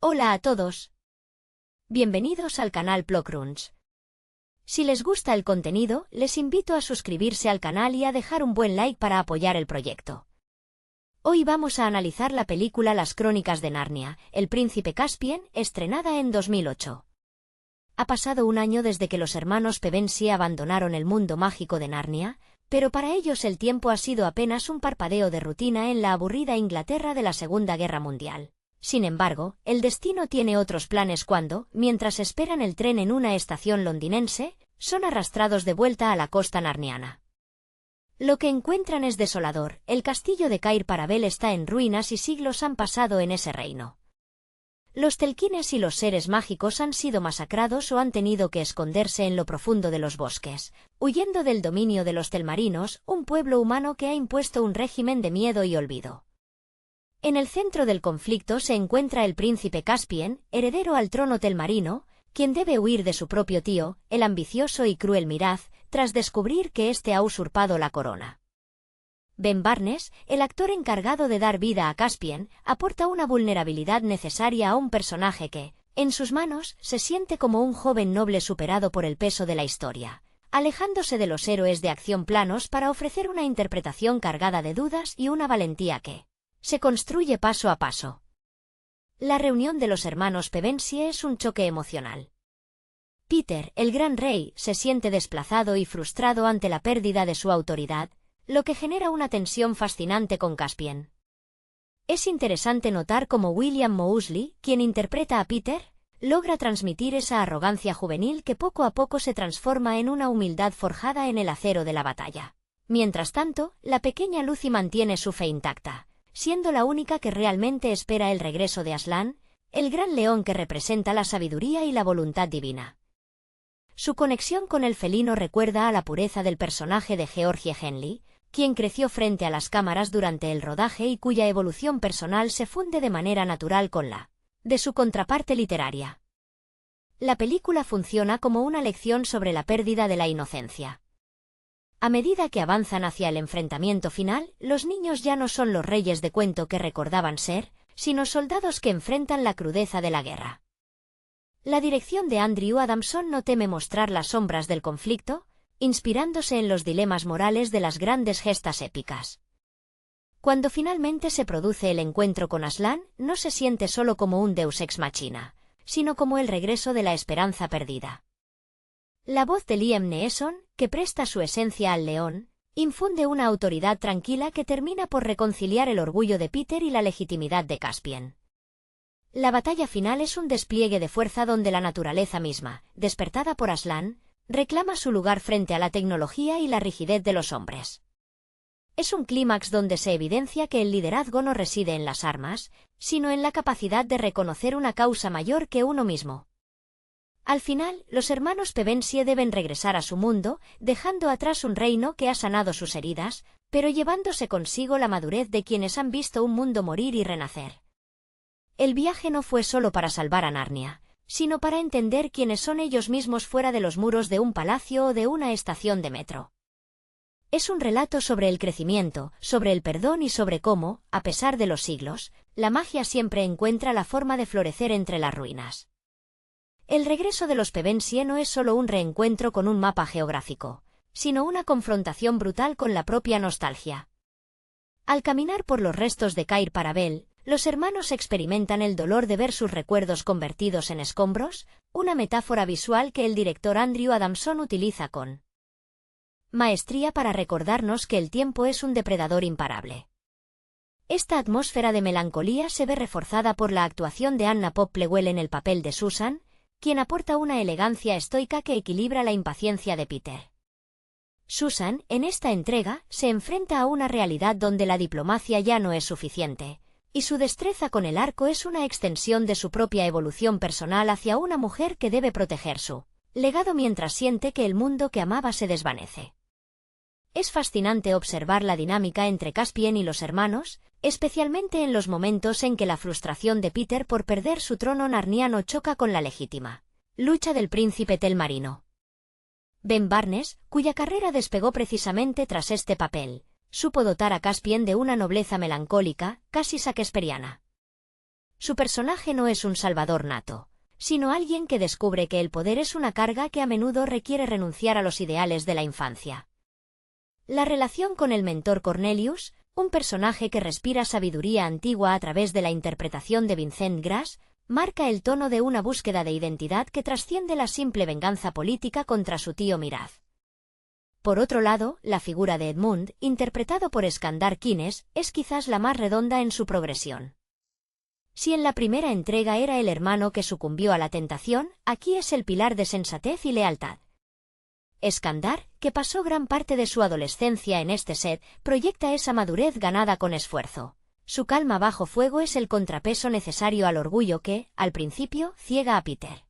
Hola a todos. Bienvenidos al canal Plokrunch. Si les gusta el contenido, les invito a suscribirse al canal y a dejar un buen like para apoyar el proyecto. Hoy vamos a analizar la película Las Crónicas de Narnia, El Príncipe Caspian, estrenada en 2008. Ha pasado un año desde que los hermanos Pevensie abandonaron el mundo mágico de Narnia, pero para ellos el tiempo ha sido apenas un parpadeo de rutina en la aburrida Inglaterra de la Segunda Guerra Mundial. Sin embargo, el destino tiene otros planes cuando, mientras esperan el tren en una estación londinense, son arrastrados de vuelta a la costa narniana. Lo que encuentran es desolador. El castillo de Cair Paravel está en ruinas y siglos han pasado en ese reino. Los telquines y los seres mágicos han sido masacrados o han tenido que esconderse en lo profundo de los bosques, huyendo del dominio de los telmarinos, un pueblo humano que ha impuesto un régimen de miedo y olvido. En el centro del conflicto se encuentra el príncipe Caspian, heredero al trono telmarino, quien debe huir de su propio tío, el ambicioso y cruel Miraz, tras descubrir que éste ha usurpado la corona. Ben Barnes, el actor encargado de dar vida a Caspian, aporta una vulnerabilidad necesaria a un personaje que, en sus manos, se siente como un joven noble superado por el peso de la historia, alejándose de los héroes de acción planos para ofrecer una interpretación cargada de dudas y una valentía que se construye paso a paso. La reunión de los hermanos Pevensie es un choque emocional. Peter, el gran rey, se siente desplazado y frustrado ante la pérdida de su autoridad, lo que genera una tensión fascinante con Caspian. Es interesante notar cómo William Moseley, quien interpreta a Peter, logra transmitir esa arrogancia juvenil que poco a poco se transforma en una humildad forjada en el acero de la batalla. Mientras tanto, la pequeña Lucy mantiene su fe intacta, siendo la única que realmente espera el regreso de Aslan, el gran león que representa la sabiduría y la voluntad divina. Su conexión con el felino recuerda a la pureza del personaje de Georgie Henley, quien creció frente a las cámaras durante el rodaje y cuya evolución personal se funde de manera natural con la de su contraparte literaria. La película funciona como una lección sobre la pérdida de la inocencia. A medida que avanzan hacia el enfrentamiento final, los niños ya no son los reyes de cuento que recordaban ser, sino soldados que enfrentan la crudeza de la guerra. La dirección de Andrew Adamson no teme mostrar las sombras del conflicto, inspirándose en los dilemas morales de las grandes gestas épicas. Cuando finalmente se produce el encuentro con Aslan, no se siente solo como un deus ex machina, sino como el regreso de la esperanza perdida. La voz de Liam Neeson, que presta su esencia al león, infunde una autoridad tranquila que termina por reconciliar el orgullo de Peter y la legitimidad de Caspian. La batalla final es un despliegue de fuerza donde la naturaleza misma, despertada por Aslan, reclama su lugar frente a la tecnología y la rigidez de los hombres. Es un clímax donde se evidencia que el liderazgo no reside en las armas, sino en la capacidad de reconocer una causa mayor que uno mismo. Al final, los hermanos Pevensie deben regresar a su mundo, dejando atrás un reino que ha sanado sus heridas, pero llevándose consigo la madurez de quienes han visto un mundo morir y renacer. El viaje no fue solo para salvar a Narnia, sino para entender quiénes son ellos mismos fuera de los muros de un palacio o de una estación de metro. Es un relato sobre el crecimiento, sobre el perdón y sobre cómo, a pesar de los siglos, la magia siempre encuentra la forma de florecer entre las ruinas. El regreso de los Pevensie no es solo un reencuentro con un mapa geográfico, sino una confrontación brutal con la propia nostalgia. Al caminar por los restos de Cair Paravel, los hermanos experimentan el dolor de ver sus recuerdos convertidos en escombros, una metáfora visual que el director Andrew Adamson utiliza con maestría para recordarnos que el tiempo es un depredador imparable. Esta atmósfera de melancolía se ve reforzada por la actuación de Anna Popplewell en el papel de Susan, quien aporta una elegancia estoica que equilibra la impaciencia de Peter. Susan, en esta entrega, se enfrenta a una realidad donde la diplomacia ya no es suficiente, y su destreza con el arco es una extensión de su propia evolución personal hacia una mujer que debe proteger su legado mientras siente que el mundo que amaba se desvanece. Es fascinante observar la dinámica entre Caspian y los hermanos, especialmente en los momentos en que la frustración de Peter por perder su trono narniano choca con la legítima lucha del príncipe telmarino. Ben Barnes, cuya carrera despegó precisamente tras este papel, supo dotar a Caspian de una nobleza melancólica, casi shakespeariana. Su personaje no es un salvador nato, sino alguien que descubre que el poder es una carga que a menudo requiere renunciar a los ideales de la infancia. La relación con el mentor Cornelius, un personaje que respira sabiduría antigua a través de la interpretación de Vincent Grass, marca el tono de una búsqueda de identidad que trasciende la simple venganza política contra su tío Miraz. Por otro lado, la figura de Edmund, interpretado por Skandar Kines, es quizás la más redonda en su progresión. Si en la primera entrega era el hermano que sucumbió a la tentación, aquí es el pilar de sensatez y lealtad. Skandar, que pasó gran parte de su adolescencia en este set, proyecta esa madurez ganada con esfuerzo. Su calma bajo fuego es el contrapeso necesario al orgullo que, al principio, ciega a Peter.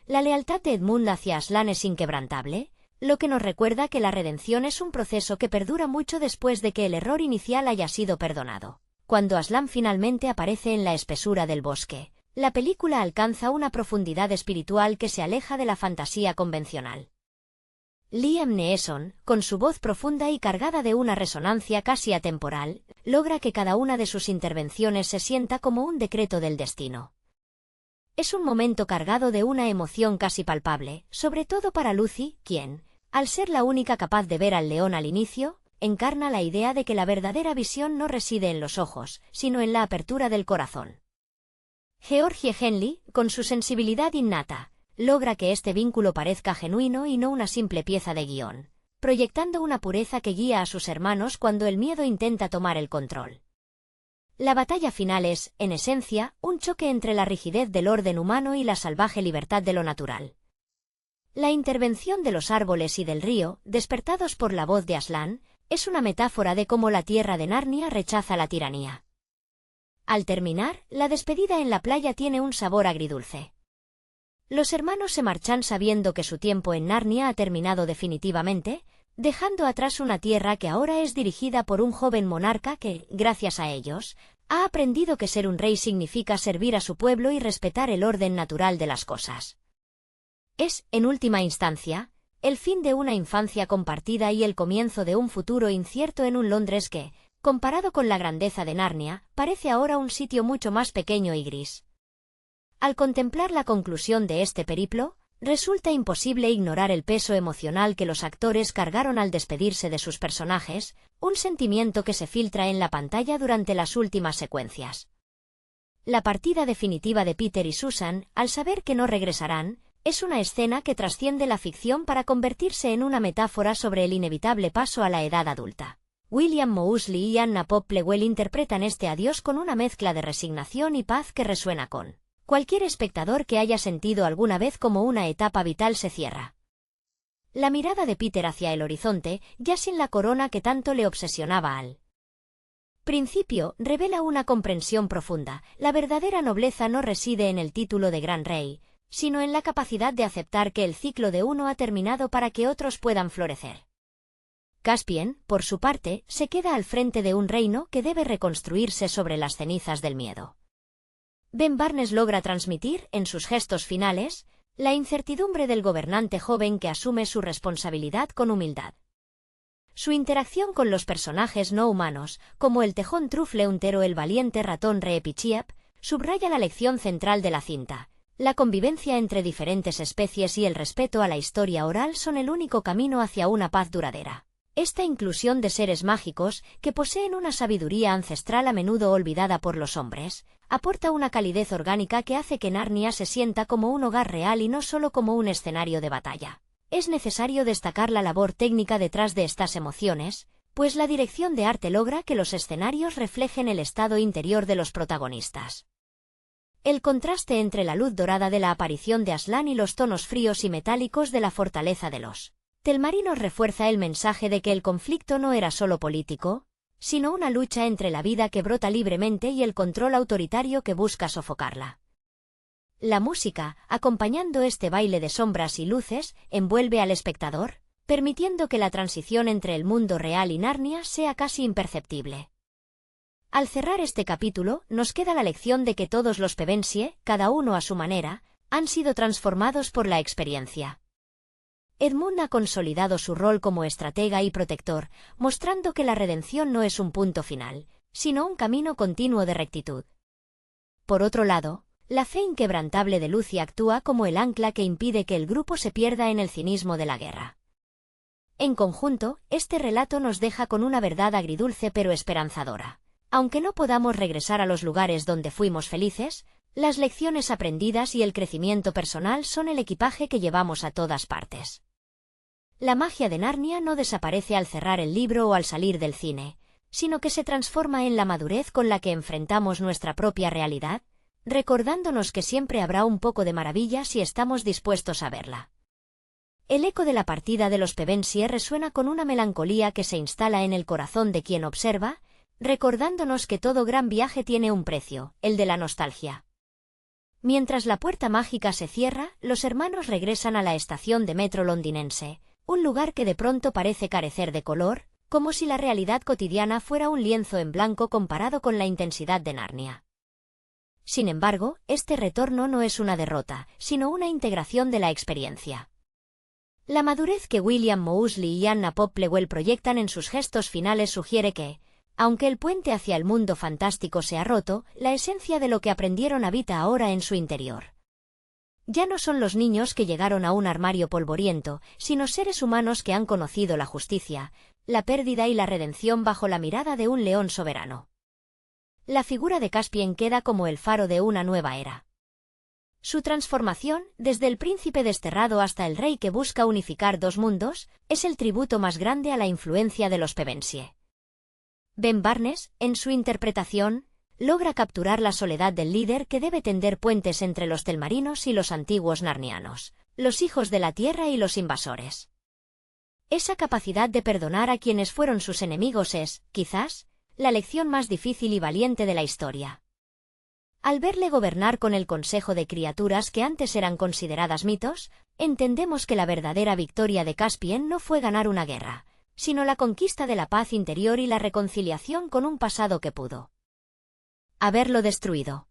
La lealtad de Edmund hacia Aslan es inquebrantable, lo que nos recuerda que la redención es un proceso que perdura mucho después de que el error inicial haya sido perdonado. Cuando Aslan finalmente aparece en la espesura del bosque, la película alcanza una profundidad espiritual que se aleja de la fantasía convencional. Liam Neeson, con su voz profunda y cargada de una resonancia casi atemporal, logra que cada una de sus intervenciones se sienta como un decreto del destino. Es un momento cargado de una emoción casi palpable, sobre todo para Lucy, quien, al ser la única capaz de ver al león al inicio, encarna la idea de que la verdadera visión no reside en los ojos, sino en la apertura del corazón. Georgie Henley, con su sensibilidad innata, logra que este vínculo parezca genuino y no una simple pieza de guión, proyectando una pureza que guía a sus hermanos cuando el miedo intenta tomar el control. La batalla final es, en esencia, un choque entre la rigidez del orden humano y la salvaje libertad de lo natural. La intervención de los árboles y del río, despertados por la voz de Aslan, es una metáfora de cómo la tierra de Narnia rechaza la tiranía. Al terminar, la despedida en la playa tiene un sabor agridulce. Los hermanos se marchan sabiendo que su tiempo en Narnia ha terminado definitivamente, dejando atrás una tierra que ahora es dirigida por un joven monarca que, gracias a ellos, ha aprendido que ser un rey significa servir a su pueblo y respetar el orden natural de las cosas. Es, en última instancia, el fin de una infancia compartida y el comienzo de un futuro incierto en un Londres que, comparado con la grandeza de Narnia, parece ahora un sitio mucho más pequeño y gris. Al contemplar la conclusión de este periplo, resulta imposible ignorar el peso emocional que los actores cargaron al despedirse de sus personajes, un sentimiento que se filtra en la pantalla durante las últimas secuencias. La partida definitiva de Peter y Susan, al saber que no regresarán, es una escena que trasciende la ficción para convertirse en una metáfora sobre el inevitable paso a la edad adulta. William Moseley y Anna Popplewell interpretan este adiós con una mezcla de resignación y paz que resuena con cualquier espectador que haya sentido alguna vez como una etapa vital se cierra. La mirada de Peter hacia el horizonte, ya sin la corona que tanto le obsesionaba al principio, revela una comprensión profunda. La verdadera nobleza no reside en el título de gran rey, sino en la capacidad de aceptar que el ciclo de uno ha terminado para que otros puedan florecer. Caspian, por su parte, se queda al frente de un reino que debe reconstruirse sobre las cenizas del miedo. Ben Barnes logra transmitir, en sus gestos finales, la incertidumbre del gobernante joven que asume su responsabilidad con humildad. Su interacción con los personajes no humanos, como el tejón Trufleunter o el valiente ratón Reepicheap, subraya la lección central de la cinta. La convivencia entre diferentes especies y el respeto a la historia oral son el único camino hacia una paz duradera. Esta inclusión de seres mágicos, que poseen una sabiduría ancestral a menudo olvidada por los hombres, aporta una calidez orgánica que hace que Narnia se sienta como un hogar real y no solo como un escenario de batalla. Es necesario destacar la labor técnica detrás de estas emociones, pues la dirección de arte logra que los escenarios reflejen el estado interior de los protagonistas. El contraste entre la luz dorada de la aparición de Aslan y los tonos fríos y metálicos de la fortaleza de los Telmarinos refuerza el mensaje de que el conflicto no era solo político, sino una lucha entre la vida que brota libremente y el control autoritario que busca sofocarla. La música, acompañando este baile de sombras y luces, envuelve al espectador, permitiendo que la transición entre el mundo real y Narnia sea casi imperceptible. Al cerrar este capítulo, nos queda la lección de que todos los Pevensie, cada uno a su manera, han sido transformados por la experiencia. Edmund ha consolidado su rol como estratega y protector, mostrando que la redención no es un punto final, sino un camino continuo de rectitud. Por otro lado, la fe inquebrantable de Lucy actúa como el ancla que impide que el grupo se pierda en el cinismo de la guerra. En conjunto, este relato nos deja con una verdad agridulce pero esperanzadora. Aunque no podamos regresar a los lugares donde fuimos felices, las lecciones aprendidas y el crecimiento personal son el equipaje que llevamos a todas partes. La magia de Narnia no desaparece al cerrar el libro o al salir del cine, sino que se transforma en la madurez con la que enfrentamos nuestra propia realidad, recordándonos que siempre habrá un poco de maravilla si estamos dispuestos a verla. El eco de la partida de los Pevensie resuena con una melancolía que se instala en el corazón de quien observa, recordándonos que todo gran viaje tiene un precio, el de la nostalgia. Mientras la puerta mágica se cierra, los hermanos regresan a la estación de metro londinense, un lugar que de pronto parece carecer de color, como si la realidad cotidiana fuera un lienzo en blanco comparado con la intensidad de Narnia. Sin embargo, este retorno no es una derrota, sino una integración de la experiencia. La madurez que William Moseley y Anna Popplewell proyectan en sus gestos finales sugiere que, aunque el puente hacia el mundo fantástico se ha roto, la esencia de lo que aprendieron habita ahora en su interior. Ya no son los niños que llegaron a un armario polvoriento, sino seres humanos que han conocido la justicia, la pérdida y la redención bajo la mirada de un león soberano. La figura de Caspian queda como el faro de una nueva era. Su transformación, desde el príncipe desterrado hasta el rey que busca unificar dos mundos, es el tributo más grande a la influencia de los Pevensie. Ben Barnes, en su interpretación, logra capturar la soledad del líder que debe tender puentes entre los telmarinos y los antiguos narnianos, los hijos de la tierra y los invasores. Esa capacidad de perdonar a quienes fueron sus enemigos es, quizás, la lección más difícil y valiente de la historia. Al verle gobernar con el consejo de criaturas que antes eran consideradas mitos, entendemos que la verdadera victoria de Caspian no fue ganar una guerra, sino la conquista de la paz interior y la reconciliación con un pasado que pudo haberlo destruido.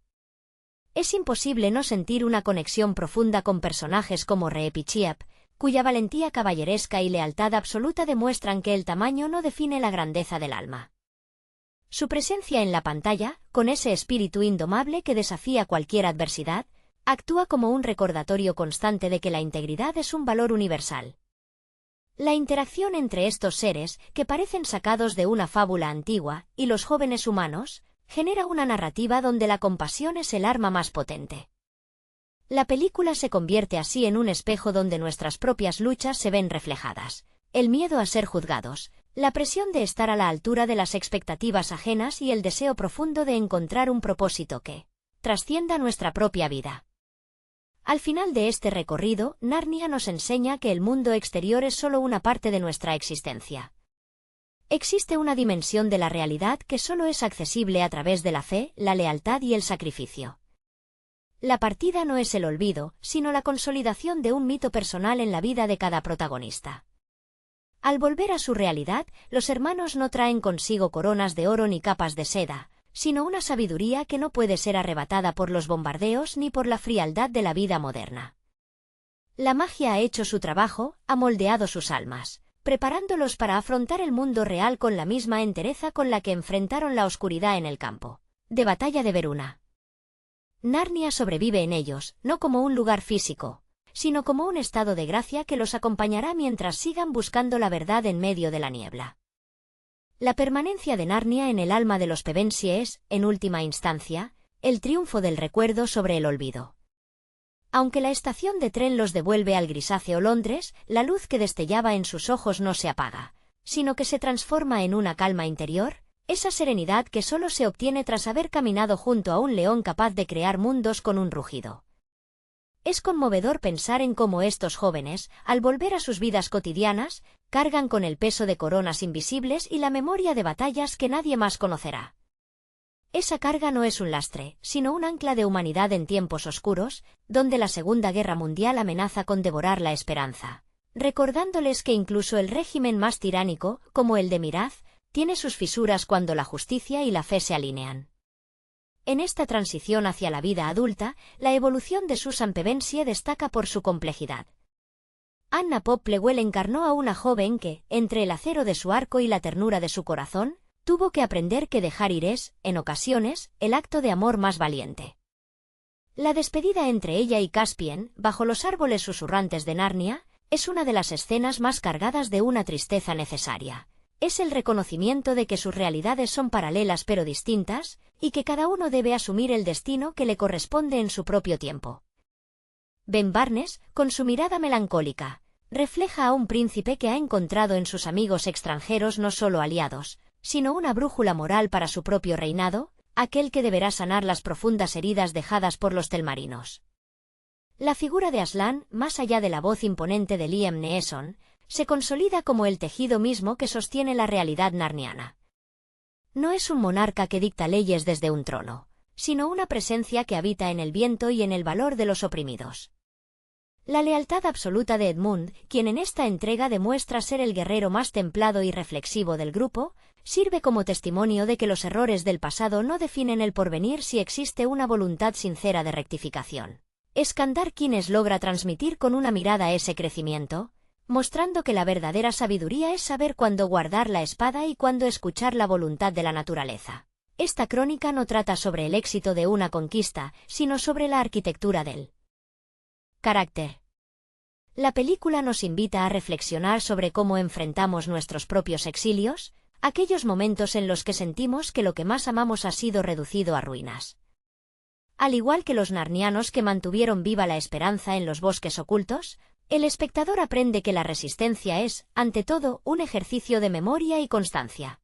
Es imposible no sentir una conexión profunda con personajes como Reepicheep, cuya valentía caballeresca y lealtad absoluta demuestran que el tamaño no define la grandeza del alma. Su presencia en la pantalla, con ese espíritu indomable que desafía cualquier adversidad, actúa como un recordatorio constante de que la integridad es un valor universal. La interacción entre estos seres, que parecen sacados de una fábula antigua, y los jóvenes humanos, genera una narrativa donde la compasión es el arma más potente. La película se convierte así en un espejo donde nuestras propias luchas se ven reflejadas, el miedo a ser juzgados, la presión de estar a la altura de las expectativas ajenas y el deseo profundo de encontrar un propósito que trascienda nuestra propia vida. Al final de este recorrido, Narnia nos enseña que el mundo exterior es solo una parte de nuestra existencia. Existe una dimensión de la realidad que solo es accesible a través de la fe, la lealtad y el sacrificio. La partida no es el olvido, sino la consolidación de un mito personal en la vida de cada protagonista. Al volver a su realidad, los hermanos no traen consigo coronas de oro ni capas de seda, sino una sabiduría que no puede ser arrebatada por los bombardeos ni por la frialdad de la vida moderna. La magia ha hecho su trabajo, ha moldeado sus almas, preparándolos para afrontar el mundo real con la misma entereza con la que enfrentaron la oscuridad en el campo de batalla de Veruna. Narnia sobrevive en ellos, no como un lugar físico, sino como un estado de gracia que los acompañará mientras sigan buscando la verdad en medio de la niebla. La permanencia de Narnia en el alma de los Pevensie es, en última instancia, el triunfo del recuerdo sobre el olvido. Aunque la estación de tren los devuelve al grisáceo Londres, la luz que destellaba en sus ojos no se apaga, sino que se transforma en una calma interior, esa serenidad que solo se obtiene tras haber caminado junto a un león capaz de crear mundos con un rugido. Es conmovedor pensar en cómo estos jóvenes, al volver a sus vidas cotidianas, cargan con el peso de coronas invisibles y la memoria de batallas que nadie más conocerá. Esa carga no es un lastre, sino un ancla de humanidad en tiempos oscuros, donde la Segunda Guerra Mundial amenaza con devorar la esperanza, recordándoles que incluso el régimen más tiránico, como el de Miraz, tiene sus fisuras cuando la justicia y la fe se alinean. En esta transición hacia la vida adulta, la evolución de Susan Pevensie destaca por su complejidad. Anna Popplewell encarnó a una joven que, entre el acero de su arco y la ternura de su corazón, tuvo que aprender que dejar ir es, en ocasiones, el acto de amor más valiente. La despedida entre ella y Caspian, bajo los árboles susurrantes de Narnia, es una de las escenas más cargadas de una tristeza necesaria. Es el reconocimiento de que sus realidades son paralelas pero distintas, y que cada uno debe asumir el destino que le corresponde en su propio tiempo. Ben Barnes, con su mirada melancólica, refleja a un príncipe que ha encontrado en sus amigos extranjeros no solo aliados, sino una brújula moral para su propio reinado, aquel que deberá sanar las profundas heridas dejadas por los telmarinos. La figura de Aslan, más allá de la voz imponente de Liam Neeson, se consolida como el tejido mismo que sostiene la realidad narniana. No es un monarca que dicta leyes desde un trono, sino una presencia que habita en el viento y en el valor de los oprimidos. La lealtad absoluta de Edmund, quien en esta entrega demuestra ser el guerrero más templado y reflexivo del grupo, sirve como testimonio de que los errores del pasado no definen el porvenir si existe una voluntad sincera de rectificación. Skandar quienes logra transmitir con una mirada ese crecimiento, mostrando que la verdadera sabiduría es saber cuándo guardar la espada y cuándo escuchar la voluntad de la naturaleza. Esta crónica no trata sobre el éxito de una conquista, sino sobre la arquitectura del carácter. La película nos invita a reflexionar sobre cómo enfrentamos nuestros propios exilios, aquellos momentos en los que sentimos que lo que más amamos ha sido reducido a ruinas. Al igual que los narnianos que mantuvieron viva la esperanza en los bosques ocultos, el espectador aprende que la resistencia es, ante todo, un ejercicio de memoria y constancia.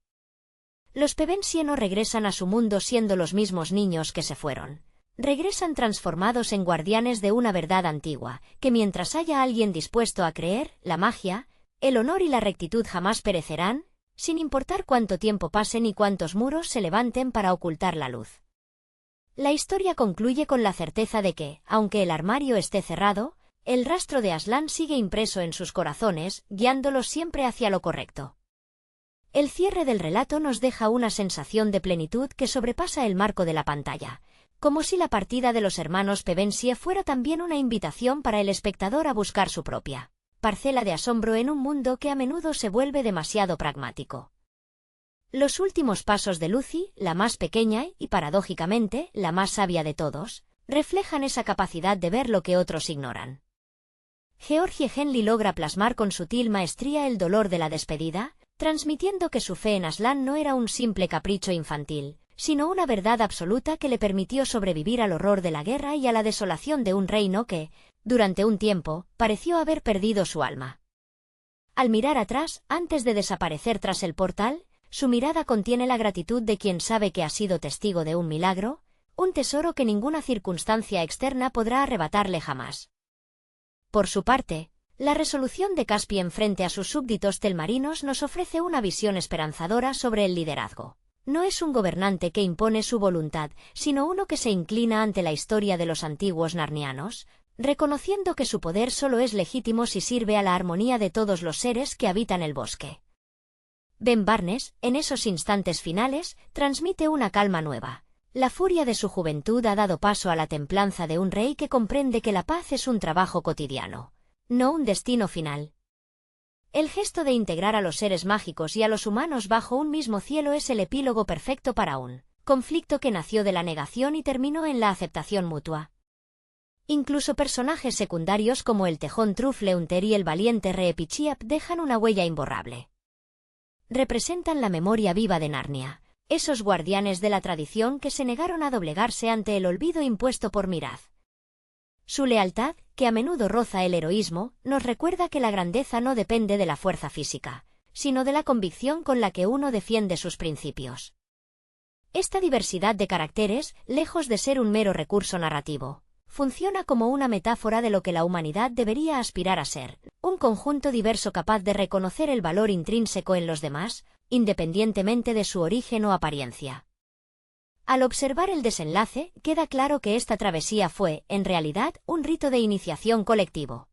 Los Pevensie no regresan a su mundo siendo los mismos niños que se fueron. Regresan transformados en guardianes de una verdad antigua, que mientras haya alguien dispuesto a creer, la magia, el honor y la rectitud jamás perecerán, sin importar cuánto tiempo pase ni cuántos muros se levanten para ocultar la luz. La historia concluye con la certeza de que, aunque el armario esté cerrado, el rastro de Aslan sigue impreso en sus corazones, guiándolos siempre hacia lo correcto. El cierre del relato nos deja una sensación de plenitud que sobrepasa el marco de la pantalla, como si la partida de los hermanos Pevensie fuera también una invitación para el espectador a buscar su propia parcela de asombro en un mundo que a menudo se vuelve demasiado pragmático. Los últimos pasos de Lucy, la más pequeña y, paradójicamente, la más sabia de todos, reflejan esa capacidad de ver lo que otros ignoran. Georgie Henley logra plasmar con sutil maestría el dolor de la despedida, transmitiendo que su fe en Aslan no era un simple capricho infantil, sino una verdad absoluta que le permitió sobrevivir al horror de la guerra y a la desolación de un reino que, durante un tiempo, pareció haber perdido su alma. Al mirar atrás, antes de desaparecer tras el portal, su mirada contiene la gratitud de quien sabe que ha sido testigo de un milagro, un tesoro que ninguna circunstancia externa podrá arrebatarle jamás. Por su parte, la resolución de Caspian frente a sus súbditos telmarinos nos ofrece una visión esperanzadora sobre el liderazgo. No es un gobernante que impone su voluntad, sino uno que se inclina ante la historia de los antiguos narnianos, reconociendo que su poder solo es legítimo si sirve a la armonía de todos los seres que habitan el bosque. Ben Barnes, en esos instantes finales, transmite una calma nueva. La furia de su juventud ha dado paso a la templanza de un rey que comprende que la paz es un trabajo cotidiano, no un destino final. El gesto de integrar a los seres mágicos y a los humanos bajo un mismo cielo es el epílogo perfecto para un conflicto que nació de la negación y terminó en la aceptación mutua. Incluso personajes secundarios como el tejón Trufleunter y el valiente Reepichiap dejan una huella imborrable. Representan la memoria viva de Narnia, esos guardianes de la tradición que se negaron a doblegarse ante el olvido impuesto por Miraz. Su lealtad, que a menudo roza el heroísmo, nos recuerda que la grandeza no depende de la fuerza física, sino de la convicción con la que uno defiende sus principios. Esta diversidad de caracteres, lejos de ser un mero recurso narrativo, funciona como una metáfora de lo que la humanidad debería aspirar a ser, un conjunto diverso capaz de reconocer el valor intrínseco en los demás, independientemente de su origen o apariencia. Al observar el desenlace, queda claro que esta travesía fue, en realidad, un rito de iniciación colectivo.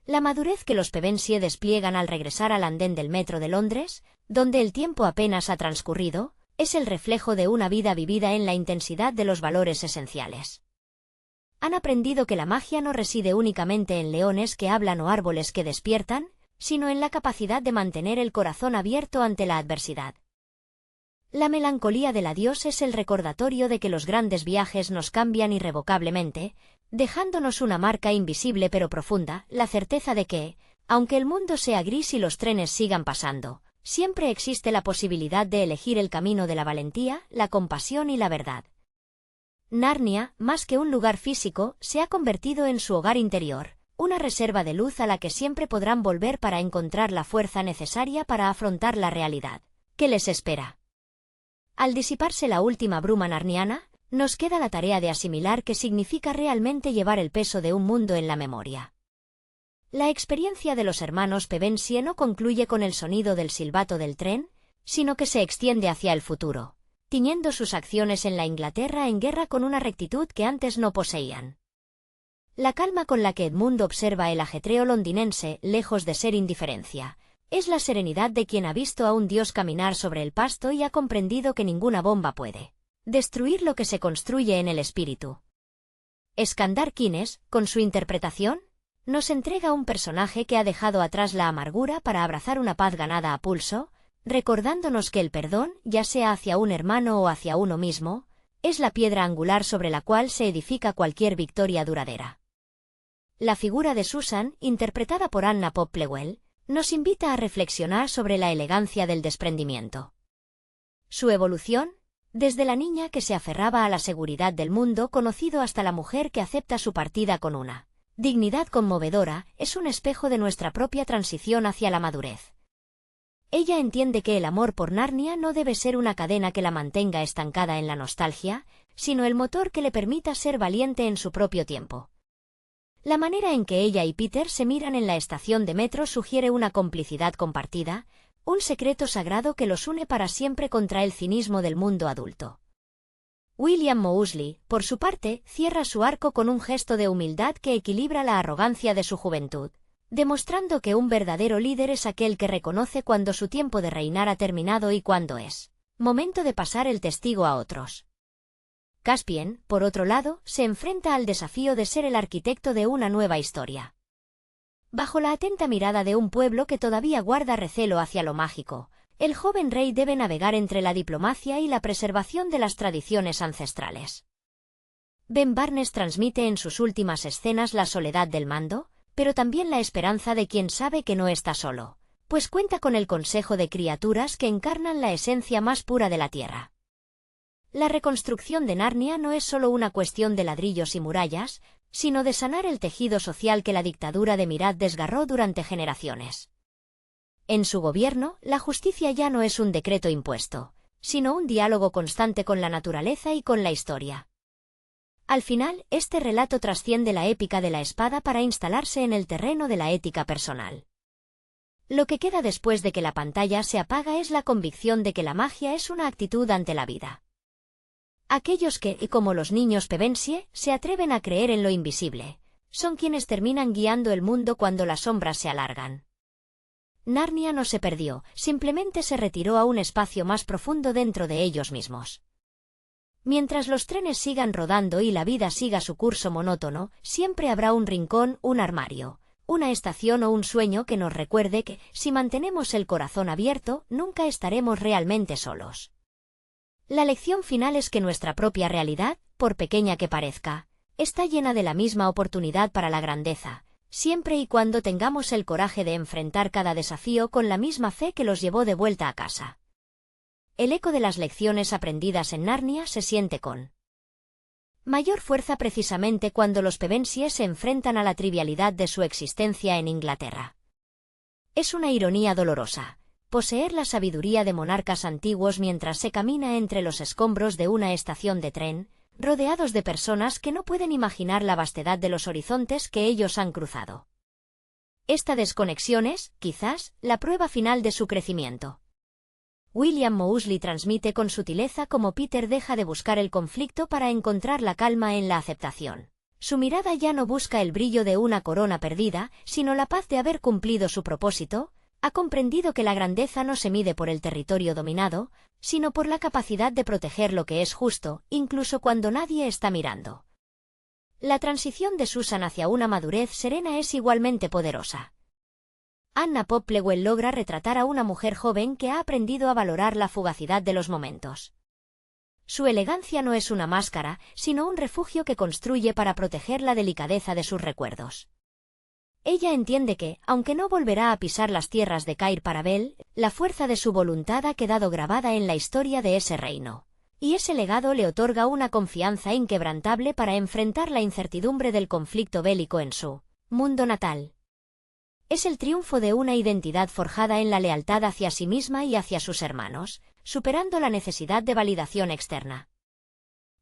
La madurez que los Pevensie despliegan al regresar al andén del metro de Londres, donde el tiempo apenas ha transcurrido, es el reflejo de una vida vivida en la intensidad de los valores esenciales. Han aprendido que la magia no reside únicamente en leones que hablan o árboles que despiertan, sino en la capacidad de mantener el corazón abierto ante la adversidad. La melancolía del adiós es el recordatorio de que los grandes viajes nos cambian irrevocablemente, dejándonos una marca invisible pero profunda, la certeza de que, aunque el mundo sea gris y los trenes sigan pasando, siempre existe la posibilidad de elegir el camino de la valentía, la compasión y la verdad. Narnia, más que un lugar físico, se ha convertido en su hogar interior, una reserva de luz a la que siempre podrán volver para encontrar la fuerza necesaria para afrontar la realidad que les espera. Al disiparse la última bruma narniana, nos queda la tarea de asimilar qué significa realmente llevar el peso de un mundo en la memoria. La experiencia de los hermanos Pevensie no concluye con el sonido del silbato del tren, sino que se extiende hacia el futuro, tiñendo sus acciones en la Inglaterra en guerra con una rectitud que antes no poseían. La calma con la que Edmund observa el ajetreo londinense, lejos de ser indiferencia, es la serenidad de quien ha visto a un dios caminar sobre el pasto y ha comprendido que ninguna bomba puede destruir lo que se construye en el espíritu. Skandar Kines, con su interpretación, nos entrega un personaje que ha dejado atrás la amargura para abrazar una paz ganada a pulso, recordándonos que el perdón, ya sea hacia un hermano o hacia uno mismo, es la piedra angular sobre la cual se edifica cualquier victoria duradera. La figura de Susan, interpretada por Anna Popplewell, nos invita a reflexionar sobre la elegancia del desprendimiento. Su evolución, desde la niña que se aferraba a la seguridad del mundo conocido hasta la mujer que acepta su partida con una dignidad conmovedora, es un espejo de nuestra propia transición hacia la madurez. Ella entiende que el amor por Narnia no debe ser una cadena que la mantenga estancada en la nostalgia, sino el motor que le permita ser valiente en su propio tiempo. La manera en que ella y Peter se miran en la estación de metro sugiere una complicidad compartida, un secreto sagrado que los une para siempre contra el cinismo del mundo adulto. William Moseley, por su parte, cierra su arco con un gesto de humildad que equilibra la arrogancia de su juventud, demostrando que un verdadero líder es aquel que reconoce cuando su tiempo de reinar ha terminado y cuando es momento de pasar el testigo a otros. Caspian, por otro lado, se enfrenta al desafío de ser el arquitecto de una nueva historia. Bajo la atenta mirada de un pueblo que todavía guarda recelo hacia lo mágico, el joven rey debe navegar entre la diplomacia y la preservación de las tradiciones ancestrales. Ben Barnes transmite en sus últimas escenas la soledad del mando, pero también la esperanza de quien sabe que no está solo, pues cuenta con el consejo de criaturas que encarnan la esencia más pura de la tierra. La reconstrucción de Narnia no es solo una cuestión de ladrillos y murallas, sino de sanar el tejido social que la dictadura de Murad desgarró durante generaciones. En su gobierno, la justicia ya no es un decreto impuesto, sino un diálogo constante con la naturaleza y con la historia. Al final, este relato trasciende la épica de la espada para instalarse en el terreno de la ética personal. Lo que queda después de que la pantalla se apaga es la convicción de que la magia es una actitud ante la vida. Aquellos que, y como los niños Pevensie, se atreven a creer en lo invisible, son quienes terminan guiando el mundo cuando las sombras se alargan. Narnia no se perdió, simplemente se retiró a un espacio más profundo dentro de ellos mismos. Mientras los trenes sigan rodando y la vida siga su curso monótono, siempre habrá un rincón, un armario, una estación o un sueño que nos recuerde que, si mantenemos el corazón abierto, nunca estaremos realmente solos. La lección final es que nuestra propia realidad, por pequeña que parezca, está llena de la misma oportunidad para la grandeza, siempre y cuando tengamos el coraje de enfrentar cada desafío con la misma fe que los llevó de vuelta a casa. El eco de las lecciones aprendidas en Narnia se siente con mayor fuerza precisamente cuando los Pevensie se enfrentan a la trivialidad de su existencia en Inglaterra. Es una ironía dolorosa poseer la sabiduría de monarcas antiguos mientras se camina entre los escombros de una estación de tren, rodeados de personas que no pueden imaginar la vastedad de los horizontes que ellos han cruzado. Esta desconexión es, quizás, la prueba final de su crecimiento. William Moseley transmite con sutileza cómo Peter deja de buscar el conflicto para encontrar la calma en la aceptación. Su mirada ya no busca el brillo de una corona perdida, sino la paz de haber cumplido su propósito. Ha comprendido que la grandeza no se mide por el territorio dominado, sino por la capacidad de proteger lo que es justo, incluso cuando nadie está mirando. La transición de Susan hacia una madurez serena es igualmente poderosa. Anna Popplewell logra retratar a una mujer joven que ha aprendido a valorar la fugacidad de los momentos. Su elegancia no es una máscara, sino un refugio que construye para proteger la delicadeza de sus recuerdos. Ella entiende que, aunque no volverá a pisar las tierras de Cair Paravel, la fuerza de su voluntad ha quedado grabada en la historia de ese reino. Y ese legado le otorga una confianza inquebrantable para enfrentar la incertidumbre del conflicto bélico en su mundo natal. Es el triunfo de una identidad forjada en la lealtad hacia sí misma y hacia sus hermanos, superando la necesidad de validación externa.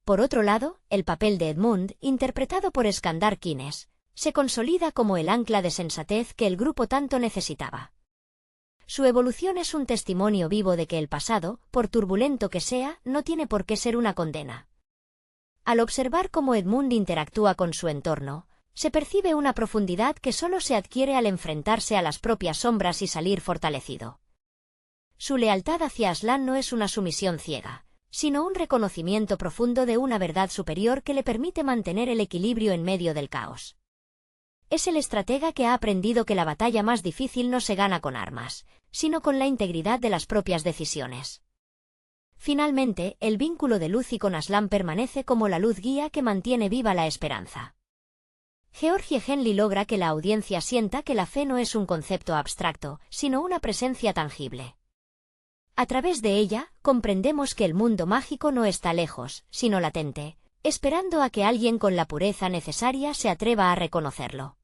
Por otro lado, el papel de Edmund, interpretado por Skandar Kines, se consolida como el ancla de sensatez que el grupo tanto necesitaba. Su evolución es un testimonio vivo de que el pasado, por turbulento que sea, no tiene por qué ser una condena. Al observar cómo Edmund interactúa con su entorno, se percibe una profundidad que solo se adquiere al enfrentarse a las propias sombras y salir fortalecido. Su lealtad hacia Aslan no es una sumisión ciega, sino un reconocimiento profundo de una verdad superior que le permite mantener el equilibrio en medio del caos. Es el estratega que ha aprendido que la batalla más difícil no se gana con armas, sino con la integridad de las propias decisiones. Finalmente, el vínculo de Lucy con Aslan permanece como la luz guía que mantiene viva la esperanza. Georgie Henley logra que la audiencia sienta que la fe no es un concepto abstracto, sino una presencia tangible. A través de ella, comprendemos que el mundo mágico no está lejos, sino latente, esperando a que alguien con la pureza necesaria se atreva a reconocerlo.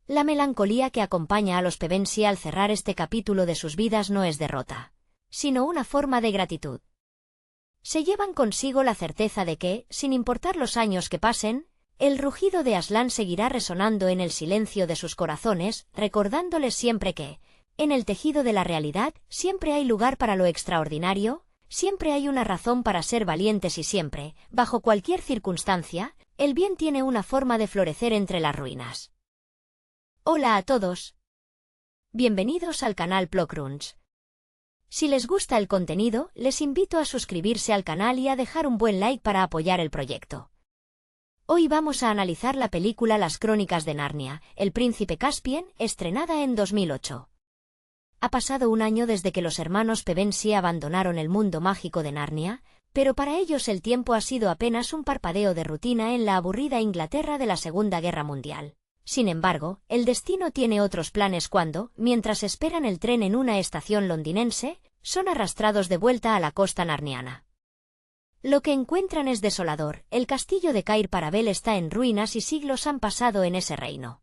La melancolía que acompaña a los Pevensie al cerrar este capítulo de sus vidas no es derrota, sino una forma de gratitud. Se llevan consigo la certeza de que, sin importar los años que pasen, el rugido de Aslan seguirá resonando en el silencio de sus corazones, recordándoles siempre que, en el tejido de la realidad, siempre hay lugar para lo extraordinario, siempre hay una razón para ser valientes y siempre, bajo cualquier circunstancia, el bien tiene una forma de florecer entre las ruinas. Hola a todos. Bienvenidos al canal Plokrunch. Si les gusta el contenido, les invito a suscribirse al canal y a dejar un buen like para apoyar el proyecto. Hoy vamos a analizar la película Las Crónicas de Narnia, El Príncipe Caspian, estrenada en 2008. Ha pasado un año desde que los hermanos Pevensie abandonaron el mundo mágico de Narnia, pero para ellos el tiempo ha sido apenas un parpadeo de rutina en la aburrida Inglaterra de la Segunda Guerra Mundial. Sin embargo, el destino tiene otros planes cuando, mientras esperan el tren en una estación londinense, son arrastrados de vuelta a la costa narniana. Lo que encuentran es desolador, el castillo de Cair Paravel está en ruinas y siglos han pasado en ese reino.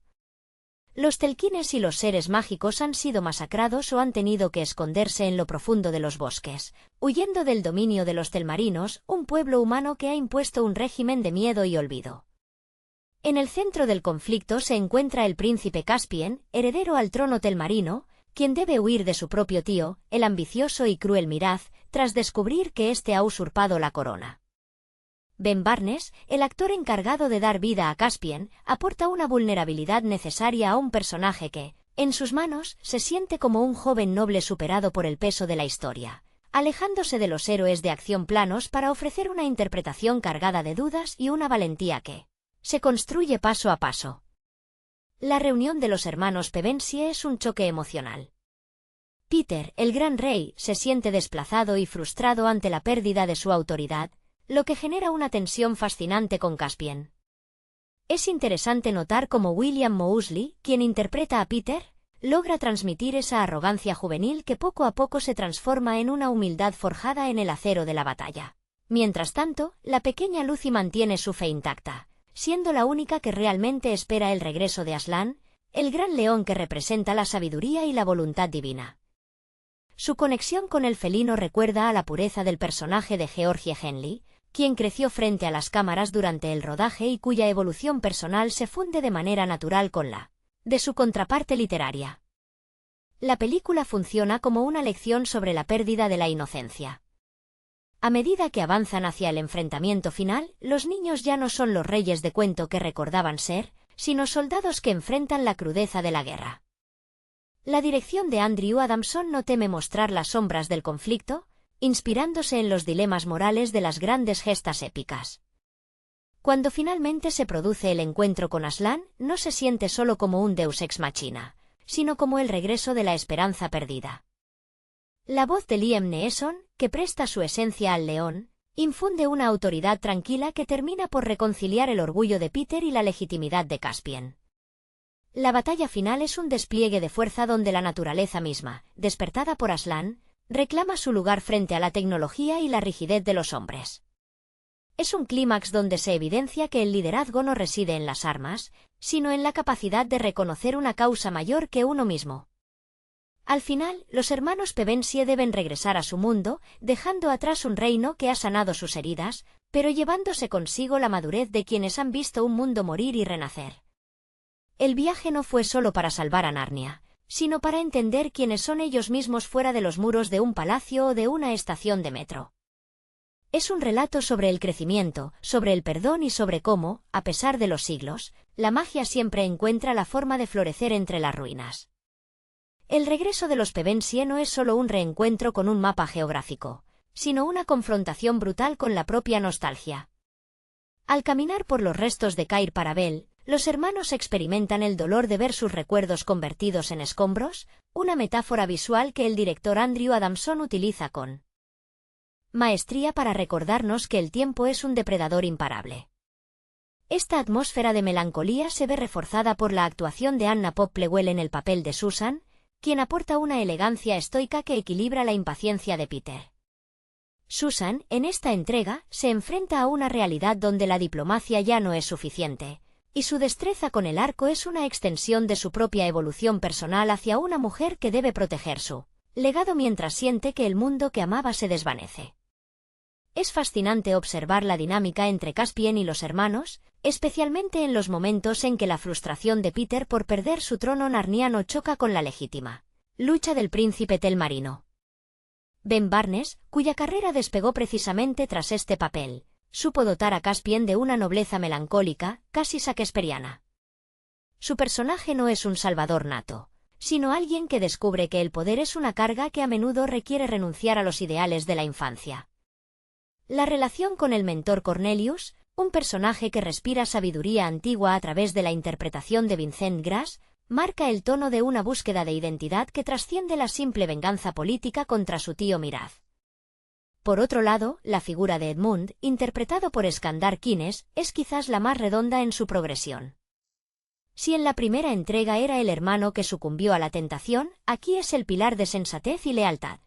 Los telquines y los seres mágicos han sido masacrados o han tenido que esconderse en lo profundo de los bosques, huyendo del dominio de los telmarinos, un pueblo humano que ha impuesto un régimen de miedo y olvido. En el centro del conflicto se encuentra el príncipe Caspian, heredero al trono telmarino, quien debe huir de su propio tío, el ambicioso y cruel Miraz, tras descubrir que éste ha usurpado la corona. Ben Barnes, el actor encargado de dar vida a Caspian, aporta una vulnerabilidad necesaria a un personaje que, en sus manos, se siente como un joven noble superado por el peso de la historia, alejándose de los héroes de acción planos para ofrecer una interpretación cargada de dudas y una valentía que se construye paso a paso. La reunión de los hermanos Pevensie es un choque emocional. Peter, el gran rey, se siente desplazado y frustrado ante la pérdida de su autoridad, lo que genera una tensión fascinante con Caspian. Es interesante notar cómo William Moseley, quien interpreta a Peter, logra transmitir esa arrogancia juvenil que poco a poco se transforma en una humildad forjada en el acero de la batalla. Mientras tanto, la pequeña Lucy mantiene su fe intacta, siendo la única que realmente espera el regreso de Aslan, el gran león que representa la sabiduría y la voluntad divina. Su conexión con el felino recuerda a la pureza del personaje de Georgie Henley, quien creció frente a las cámaras durante el rodaje y cuya evolución personal se funde de manera natural con la de su contraparte literaria. La película funciona como una lección sobre la pérdida de la inocencia. A medida que avanzan hacia el enfrentamiento final, los niños ya no son los reyes de cuento que recordaban ser, sino soldados que enfrentan la crudeza de la guerra. La dirección de Andrew Adamson no teme mostrar las sombras del conflicto, inspirándose en los dilemas morales de las grandes gestas épicas. Cuando finalmente se produce el encuentro con Aslan, no se siente solo como un deus ex machina, sino como el regreso de la esperanza perdida. La voz de Liam Neeson, que presta su esencia al león, infunde una autoridad tranquila que termina por reconciliar el orgullo de Peter y la legitimidad de Caspian. La batalla final es un despliegue de fuerza donde la naturaleza misma, despertada por Aslan, reclama su lugar frente a la tecnología y la rigidez de los hombres. Es un clímax donde se evidencia que el liderazgo no reside en las armas, sino en la capacidad de reconocer una causa mayor que uno mismo. Al final, los hermanos Pevensie deben regresar a su mundo, dejando atrás un reino que ha sanado sus heridas, pero llevándose consigo la madurez de quienes han visto un mundo morir y renacer. El viaje no fue solo para salvar a Narnia, sino para entender quiénes son ellos mismos fuera de los muros de un palacio o de una estación de metro. Es un relato sobre el crecimiento, sobre el perdón y sobre cómo, a pesar de los siglos, la magia siempre encuentra la forma de florecer entre las ruinas. El regreso de los Pevensie no es solo un reencuentro con un mapa geográfico, sino una confrontación brutal con la propia nostalgia. Al caminar por los restos de Cair Paravel, los hermanos experimentan el dolor de ver sus recuerdos convertidos en escombros, una metáfora visual que el director Andrew Adamson utiliza con maestría para recordarnos que el tiempo es un depredador imparable. Esta atmósfera de melancolía se ve reforzada por la actuación de Anna Popplewell en el papel de Susan, quien aporta una elegancia estoica que equilibra la impaciencia de Peter. Susan, en esta entrega, se enfrenta a una realidad donde la diplomacia ya no es suficiente, y su destreza con el arco es una extensión de su propia evolución personal hacia una mujer que debe proteger su legado mientras siente que el mundo que amaba se desvanece. Es fascinante observar la dinámica entre Caspian y los hermanos, especialmente en los momentos en que la frustración de Peter por perder su trono narniano choca con la legítima lucha del príncipe Telmarino. Ben Barnes, cuya carrera despegó precisamente tras este papel, supo dotar a Caspian de una nobleza melancólica, casi shakespeariana. Su personaje no es un salvador nato, sino alguien que descubre que el poder es una carga que a menudo requiere renunciar a los ideales de la infancia. La relación con el mentor Cornelius, un personaje que respira sabiduría antigua a través de la interpretación de Vincent Grass, marca el tono de una búsqueda de identidad que trasciende la simple venganza política contra su tío Miraz. Por otro lado, la figura de Edmund, interpretado por Skandar Kines, es quizás la más redonda en su progresión. Si en la primera entrega era el hermano que sucumbió a la tentación, aquí es el pilar de sensatez y lealtad.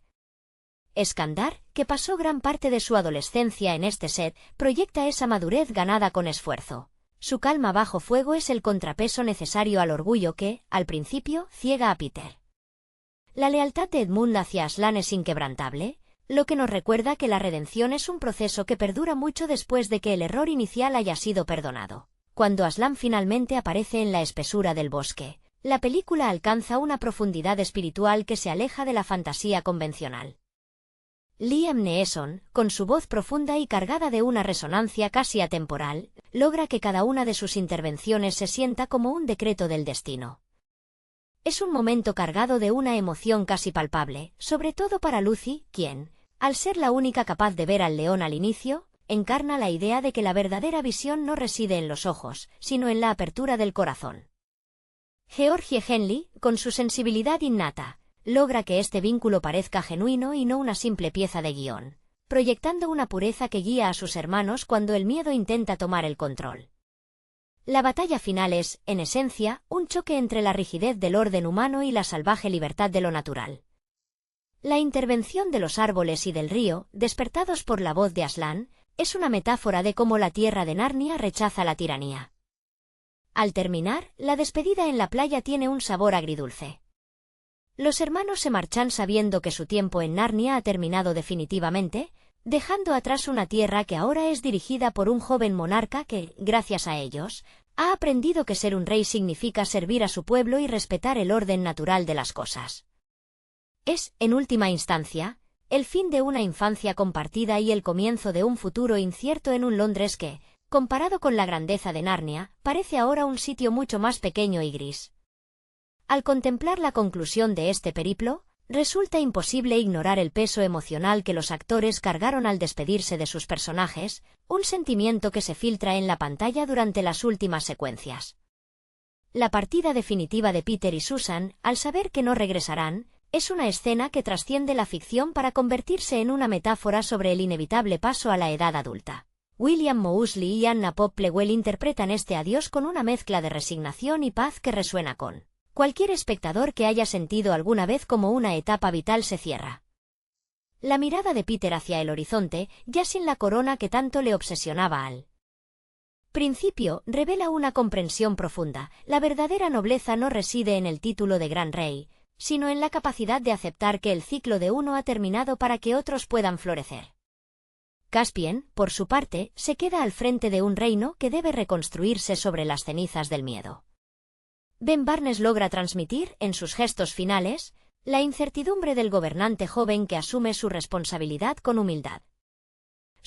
Skandar, que pasó gran parte de su adolescencia en este set, proyecta esa madurez ganada con esfuerzo. Su calma bajo fuego es el contrapeso necesario al orgullo que, al principio, ciega a Peter. La lealtad de Edmund hacia Aslan es inquebrantable, lo que nos recuerda que la redención es un proceso que perdura mucho después de que el error inicial haya sido perdonado. Cuando Aslan finalmente aparece en la espesura del bosque, la película alcanza una profundidad espiritual que se aleja de la fantasía convencional. Liam Neeson, con su voz profunda y cargada de una resonancia casi atemporal, logra que cada una de sus intervenciones se sienta como un decreto del destino. Es un momento cargado de una emoción casi palpable, sobre todo para Lucy, quien, al ser la única capaz de ver al león al inicio, encarna la idea de que la verdadera visión no reside en los ojos, sino en la apertura del corazón. Georgie Henley, con su sensibilidad innata, logra que este vínculo parezca genuino y no una simple pieza de guión, proyectando una pureza que guía a sus hermanos cuando el miedo intenta tomar el control. La batalla final es, en esencia, un choque entre la rigidez del orden humano y la salvaje libertad de lo natural. La intervención de los árboles y del río, despertados por la voz de Aslan, es una metáfora de cómo la tierra de Narnia rechaza la tiranía. Al terminar, la despedida en la playa tiene un sabor agridulce. Los hermanos se marchan sabiendo que su tiempo en Narnia ha terminado definitivamente, dejando atrás una tierra que ahora es dirigida por un joven monarca que, gracias a ellos, ha aprendido que ser un rey significa servir a su pueblo y respetar el orden natural de las cosas. Es, en última instancia, el fin de una infancia compartida y el comienzo de un futuro incierto en un Londres que, comparado con la grandeza de Narnia, parece ahora un sitio mucho más pequeño y gris. Al contemplar la conclusión de este periplo, resulta imposible ignorar el peso emocional que los actores cargaron al despedirse de sus personajes, un sentimiento que se filtra en la pantalla durante las últimas secuencias. La partida definitiva de Peter y Susan, al saber que no regresarán, es una escena que trasciende la ficción para convertirse en una metáfora sobre el inevitable paso a la edad adulta. William Moseley y Anna Popplewell interpretan este adiós con una mezcla de resignación y paz que resuena con cualquier espectador que haya sentido alguna vez como una etapa vital se cierra. La mirada de Peter hacia el horizonte, ya sin la corona que tanto le obsesionaba al principio, revela una comprensión profunda. La verdadera nobleza no reside en el título de gran rey, sino en la capacidad de aceptar que el ciclo de uno ha terminado para que otros puedan florecer. Caspian, por su parte, se queda al frente de un reino que debe reconstruirse sobre las cenizas del miedo. Ben Barnes logra transmitir, en sus gestos finales, la incertidumbre del gobernante joven que asume su responsabilidad con humildad.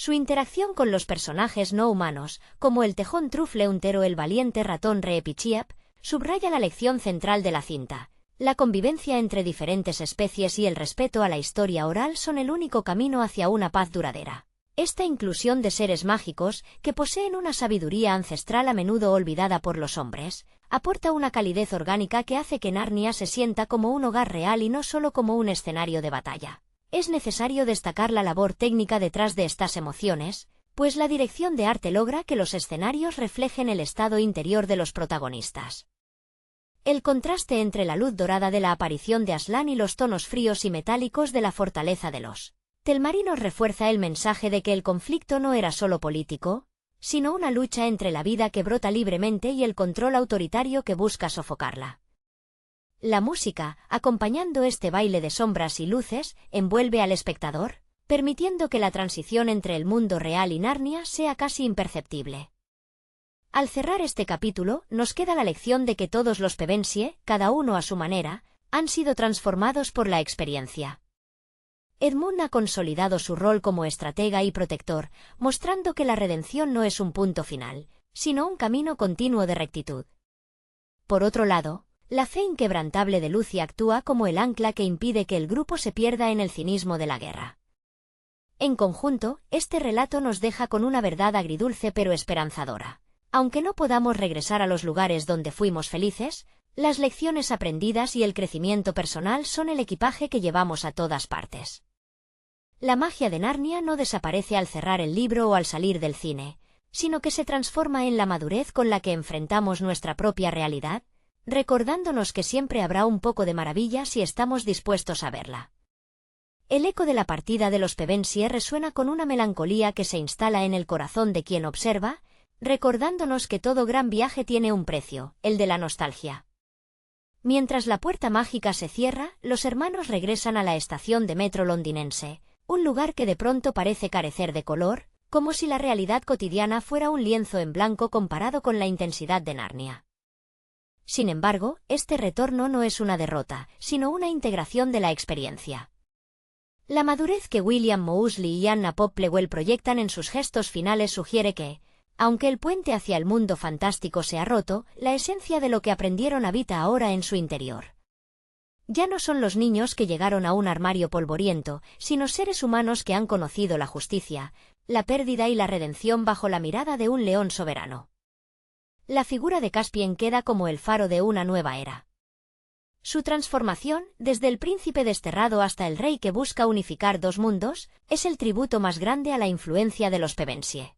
Su interacción con los personajes no humanos, como el tejón Trufleunter o el valiente ratón Reepicheap, subraya la lección central de la cinta. La convivencia entre diferentes especies y el respeto a la historia oral son el único camino hacia una paz duradera. Esta inclusión de seres mágicos, que poseen una sabiduría ancestral a menudo olvidada por los hombres, aporta una calidez orgánica que hace que Narnia se sienta como un hogar real y no solo como un escenario de batalla. Es necesario destacar la labor técnica detrás de estas emociones, pues la dirección de arte logra que los escenarios reflejen el estado interior de los protagonistas. El contraste entre la luz dorada de la aparición de Aslan y los tonos fríos y metálicos de la fortaleza de los Telmarinos refuerza el mensaje de que el conflicto no era solo político, sino una lucha entre la vida que brota libremente y el control autoritario que busca sofocarla. La música, acompañando este baile de sombras y luces, envuelve al espectador, permitiendo que la transición entre el mundo real y Narnia sea casi imperceptible. Al cerrar este capítulo, nos queda la lección de que todos los Pevensie, cada uno a su manera, han sido transformados por la experiencia. Edmund ha consolidado su rol como estratega y protector, mostrando que la redención no es un punto final, sino un camino continuo de rectitud. Por otro lado, la fe inquebrantable de Lucy actúa como el ancla que impide que el grupo se pierda en el cinismo de la guerra. En conjunto, este relato nos deja con una verdad agridulce pero esperanzadora. Aunque no podamos regresar a los lugares donde fuimos felices, las lecciones aprendidas y el crecimiento personal son el equipaje que llevamos a todas partes. La magia de Narnia no desaparece al cerrar el libro o al salir del cine, sino que se transforma en la madurez con la que enfrentamos nuestra propia realidad, recordándonos que siempre habrá un poco de maravilla si estamos dispuestos a verla. El eco de la partida de los Pevensie resuena con una melancolía que se instala en el corazón de quien observa, recordándonos que todo gran viaje tiene un precio, el de la nostalgia. Mientras la puerta mágica se cierra, los hermanos regresan a la estación de metro londinense, un lugar que de pronto parece carecer de color, como si la realidad cotidiana fuera un lienzo en blanco comparado con la intensidad de Narnia. Sin embargo, este retorno no es una derrota, sino una integración de la experiencia. La madurez que William Moseley y Anna Popplewell proyectan en sus gestos finales sugiere que, aunque el puente hacia el mundo fantástico se ha roto, la esencia de lo que aprendieron habita ahora en su interior. Ya no son los niños que llegaron a un armario polvoriento, sino seres humanos que han conocido la justicia, la pérdida y la redención bajo la mirada de un león soberano. La figura de Caspian queda como el faro de una nueva era. Su transformación, desde el príncipe desterrado hasta el rey que busca unificar dos mundos, es el tributo más grande a la influencia de los Pevensie.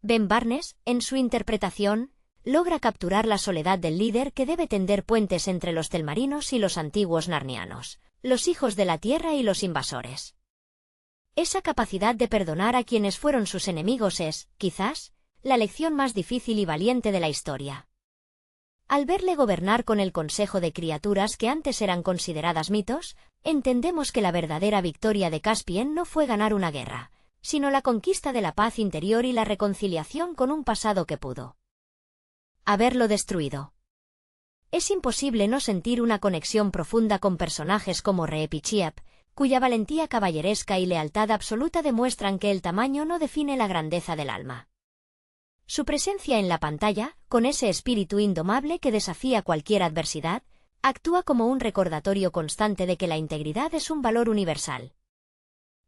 Ben Barnes, en su interpretación, logra capturar la soledad del líder que debe tender puentes entre los telmarinos y los antiguos narnianos, los hijos de la tierra y los invasores. Esa capacidad de perdonar a quienes fueron sus enemigos es, quizás, la lección más difícil y valiente de la historia. Al verle gobernar con el consejo de criaturas que antes eran consideradas mitos, entendemos que la verdadera victoria de Caspian no fue ganar una guerra, sino la conquista de la paz interior y la reconciliación con un pasado que pudo haberlo destruido. Es imposible no sentir una conexión profunda con personajes como Reepicheap, cuya valentía caballeresca y lealtad absoluta demuestran que el tamaño no define la grandeza del alma. Su presencia en la pantalla, con ese espíritu indomable que desafía cualquier adversidad, actúa como un recordatorio constante de que la integridad es un valor universal.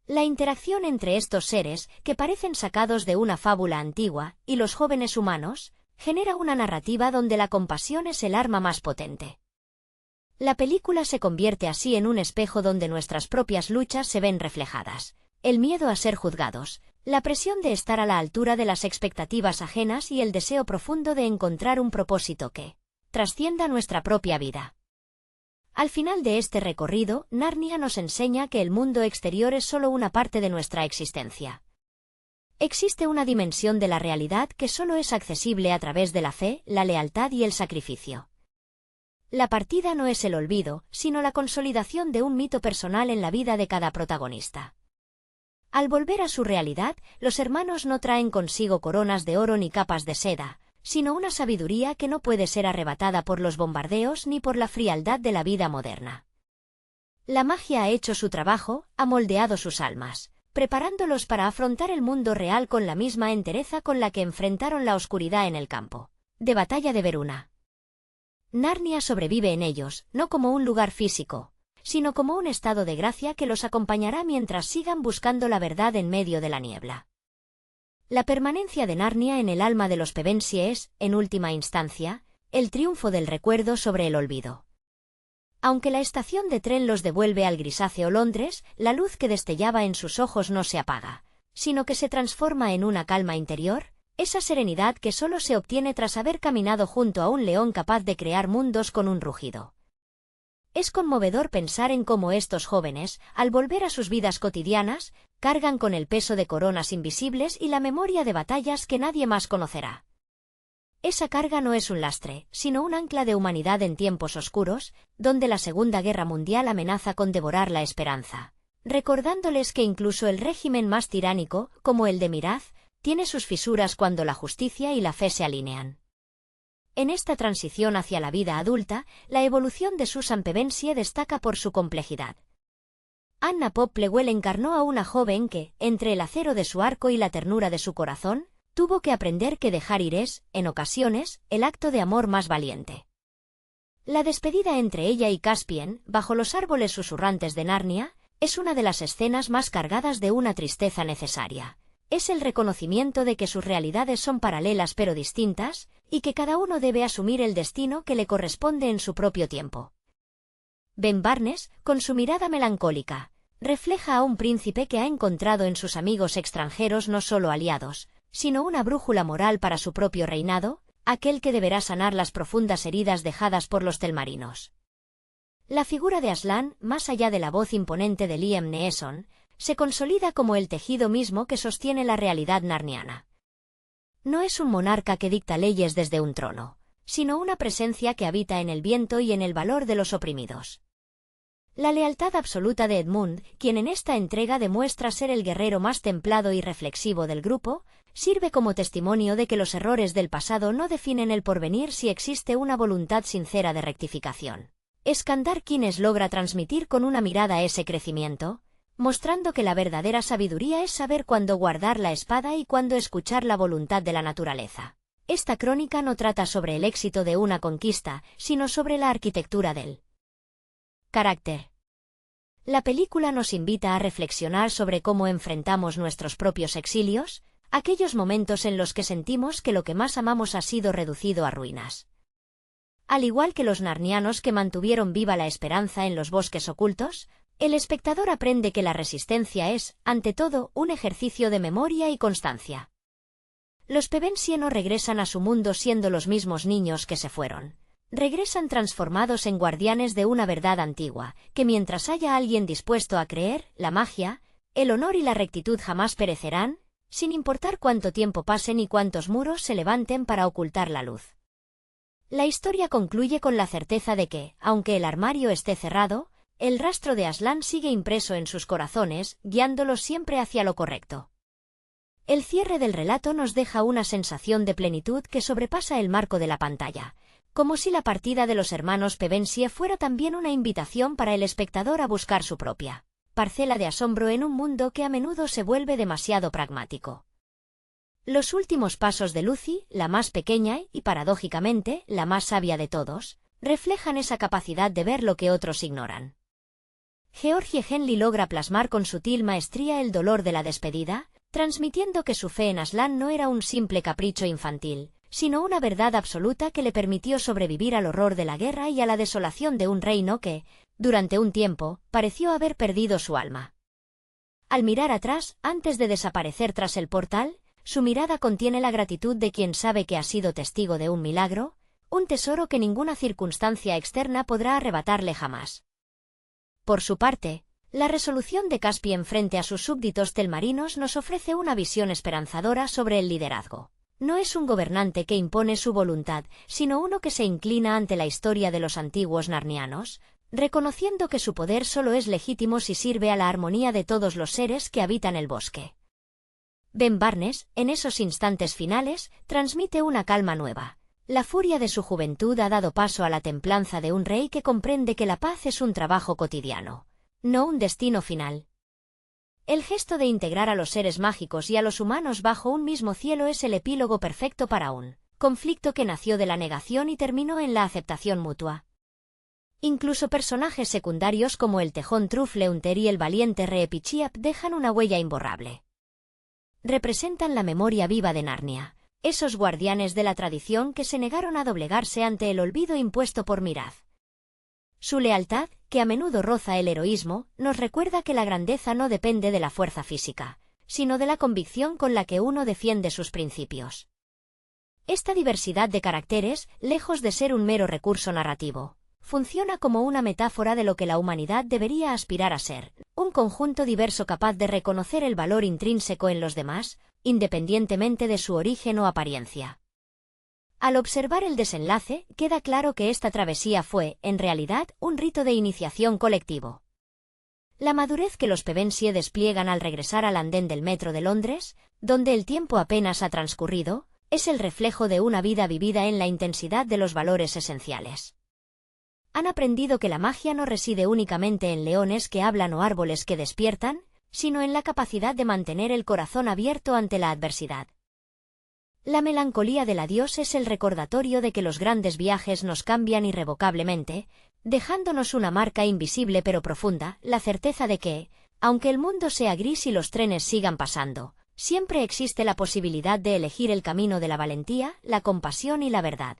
La interacción entre estos seres, que parecen sacados de una fábula antigua, y los jóvenes humanos, genera una narrativa donde la compasión es el arma más potente. La película se convierte así en un espejo donde nuestras propias luchas se ven reflejadas. El miedo a ser juzgados, la presión de estar a la altura de las expectativas ajenas y el deseo profundo de encontrar un propósito que trascienda nuestra propia vida. Al final de este recorrido, Narnia nos enseña que el mundo exterior es solo una parte de nuestra existencia. Existe una dimensión de la realidad que solo es accesible a través de la fe, la lealtad y el sacrificio. La partida no es el olvido, sino la consolidación de un mito personal en la vida de cada protagonista. Al volver a su realidad, los hermanos no traen consigo coronas de oro ni capas de seda, sino una sabiduría que no puede ser arrebatada por los bombardeos ni por la frialdad de la vida moderna. La magia ha hecho su trabajo, ha moldeado sus almas, preparándolos para afrontar el mundo real con la misma entereza con la que enfrentaron la oscuridad en el campo de batalla de Veruna. Narnia sobrevive en ellos, no como un lugar físico, sino como un estado de gracia que los acompañará mientras sigan buscando la verdad en medio de la niebla. La permanencia de Narnia en el alma de los Pevensie es, en última instancia, el triunfo del recuerdo sobre el olvido. Aunque la estación de tren los devuelve al grisáceo Londres, la luz que destellaba en sus ojos no se apaga, sino que se transforma en una calma interior, esa serenidad que solo se obtiene tras haber caminado junto a un león capaz de crear mundos con un rugido. Es conmovedor pensar en cómo estos jóvenes, al volver a sus vidas cotidianas, cargan con el peso de coronas invisibles y la memoria de batallas que nadie más conocerá. Esa carga no es un lastre, sino un ancla de humanidad en tiempos oscuros, donde la Segunda Guerra Mundial amenaza con devorar la esperanza, recordándoles que incluso el régimen más tiránico, como el de Miraz, tiene sus fisuras cuando la justicia y la fe se alinean. En esta transición hacia la vida adulta, la evolución de Susan Pevensie destaca por su complejidad. Anna Popplewell encarnó a una joven que, entre el acero de su arco y la ternura de su corazón, tuvo que aprender que dejar ir es, en ocasiones, el acto de amor más valiente. La despedida entre ella y Caspian, bajo los árboles susurrantes de Narnia, es una de las escenas más cargadas de una tristeza necesaria. Es el reconocimiento de que sus realidades son paralelas pero distintas, y que cada uno debe asumir el destino que le corresponde en su propio tiempo. Ben Barnes, con su mirada melancólica, refleja a un príncipe que ha encontrado en sus amigos extranjeros no solo aliados, sino una brújula moral para su propio reinado, aquel que deberá sanar las profundas heridas dejadas por los telmarinos. La figura de Aslan, más allá de la voz imponente de Liam Neeson, se consolida como el tejido mismo que sostiene la realidad narniana. No es un monarca que dicta leyes desde un trono, sino una presencia que habita en el viento y en el valor de los oprimidos. La lealtad absoluta de Edmund, quien en esta entrega demuestra ser el guerrero más templado y reflexivo del grupo, sirve como testimonio de que los errores del pasado no definen el porvenir si existe una voluntad sincera de rectificación. Skandar Kines logra transmitir con una mirada ese crecimiento, mostrando que la verdadera sabiduría es saber cuándo guardar la espada y cuándo escuchar la voluntad de la naturaleza. Esta crónica no trata sobre el éxito de una conquista, sino sobre la arquitectura del carácter. La película nos invita a reflexionar sobre cómo enfrentamos nuestros propios exilios, aquellos momentos en los que sentimos que lo que más amamos ha sido reducido a ruinas. Al igual que los narnianos que mantuvieron viva la esperanza en los bosques ocultos, el espectador aprende que la resistencia es, ante todo, un ejercicio de memoria y constancia. Los Pevensie no regresan a su mundo siendo los mismos niños que se fueron. Regresan transformados en guardianes de una verdad antigua, que mientras haya alguien dispuesto a creer, la magia, el honor y la rectitud jamás perecerán, sin importar cuánto tiempo pase ni cuántos muros se levanten para ocultar la luz. La historia concluye con la certeza de que, aunque el armario esté cerrado, el rastro de Aslan sigue impreso en sus corazones, guiándolos siempre hacia lo correcto. El cierre del relato nos deja una sensación de plenitud que sobrepasa el marco de la pantalla, como si la partida de los hermanos Pevensie fuera también una invitación para el espectador a buscar su propia parcela de asombro en un mundo que a menudo se vuelve demasiado pragmático. Los últimos pasos de Lucy, la más pequeña y, paradójicamente, la más sabia de todos, reflejan esa capacidad de ver lo que otros ignoran. Georgie Henley logra plasmar con sutil maestría el dolor de la despedida, transmitiendo que su fe en Aslan no era un simple capricho infantil, sino una verdad absoluta que le permitió sobrevivir al horror de la guerra y a la desolación de un reino que, durante un tiempo, pareció haber perdido su alma. Al mirar atrás, antes de desaparecer tras el portal, su mirada contiene la gratitud de quien sabe que ha sido testigo de un milagro, un tesoro que ninguna circunstancia externa podrá arrebatarle jamás. Por su parte, la resolución de Caspian frente a sus súbditos telmarinos nos ofrece una visión esperanzadora sobre el liderazgo. No es un gobernante que impone su voluntad, sino uno que se inclina ante la historia de los antiguos narnianos, reconociendo que su poder solo es legítimo si sirve a la armonía de todos los seres que habitan el bosque. Ben Barnes, en esos instantes finales, transmite una calma nueva. La furia de su juventud ha dado paso a la templanza de un rey que comprende que la paz es un trabajo cotidiano, no un destino final. El gesto de integrar a los seres mágicos y a los humanos bajo un mismo cielo es el epílogo perfecto para un conflicto que nació de la negación y terminó en la aceptación mutua. Incluso personajes secundarios como el tejón Trufleunter y el valiente Reepichiap dejan una huella imborrable. Representan la memoria viva de Narnia, esos guardianes de la tradición que se negaron a doblegarse ante el olvido impuesto por Miraz. Su lealtad, que a menudo roza el heroísmo, nos recuerda que la grandeza no depende de la fuerza física, sino de la convicción con la que uno defiende sus principios. Esta diversidad de caracteres, lejos de ser un mero recurso narrativo, funciona como una metáfora de lo que la humanidad debería aspirar a ser, un conjunto diverso capaz de reconocer el valor intrínseco en los demás, independientemente de su origen o apariencia. Al observar el desenlace, queda claro que esta travesía fue, en realidad, un rito de iniciación colectivo. La madurez que los Pevensie despliegan al regresar al andén del metro de Londres, donde el tiempo apenas ha transcurrido, es el reflejo de una vida vivida en la intensidad de los valores esenciales. Han aprendido que la magia no reside únicamente en leones que hablan o árboles que despiertan, sino en la capacidad de mantener el corazón abierto ante la adversidad. La melancolía del adiós es el recordatorio de que los grandes viajes nos cambian irrevocablemente, dejándonos una marca invisible pero profunda, la certeza de que, aunque el mundo sea gris y los trenes sigan pasando, siempre existe la posibilidad de elegir el camino de la valentía, la compasión y la verdad.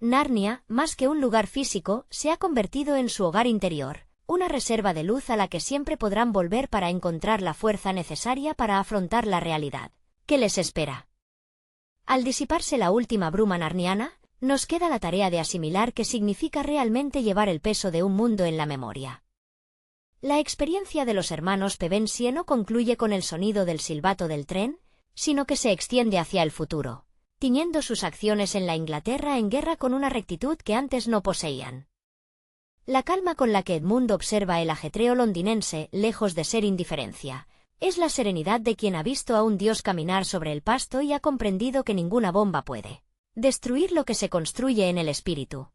Narnia, más que un lugar físico, se ha convertido en su hogar interior, una reserva de luz a la que siempre podrán volver para encontrar la fuerza necesaria para afrontar la realidad que les espera. Al disiparse la última bruma narniana, nos queda la tarea de asimilar qué significa realmente llevar el peso de un mundo en la memoria. La experiencia de los hermanos Pevensie no concluye con el sonido del silbato del tren, sino que se extiende hacia el futuro, tiñendo sus acciones en la Inglaterra en guerra con una rectitud que antes no poseían. La calma con la que Edmund observa el ajetreo londinense, lejos de ser indiferencia, es la serenidad de quien ha visto a un dios caminar sobre el pasto y ha comprendido que ninguna bomba puede destruir lo que se construye en el espíritu.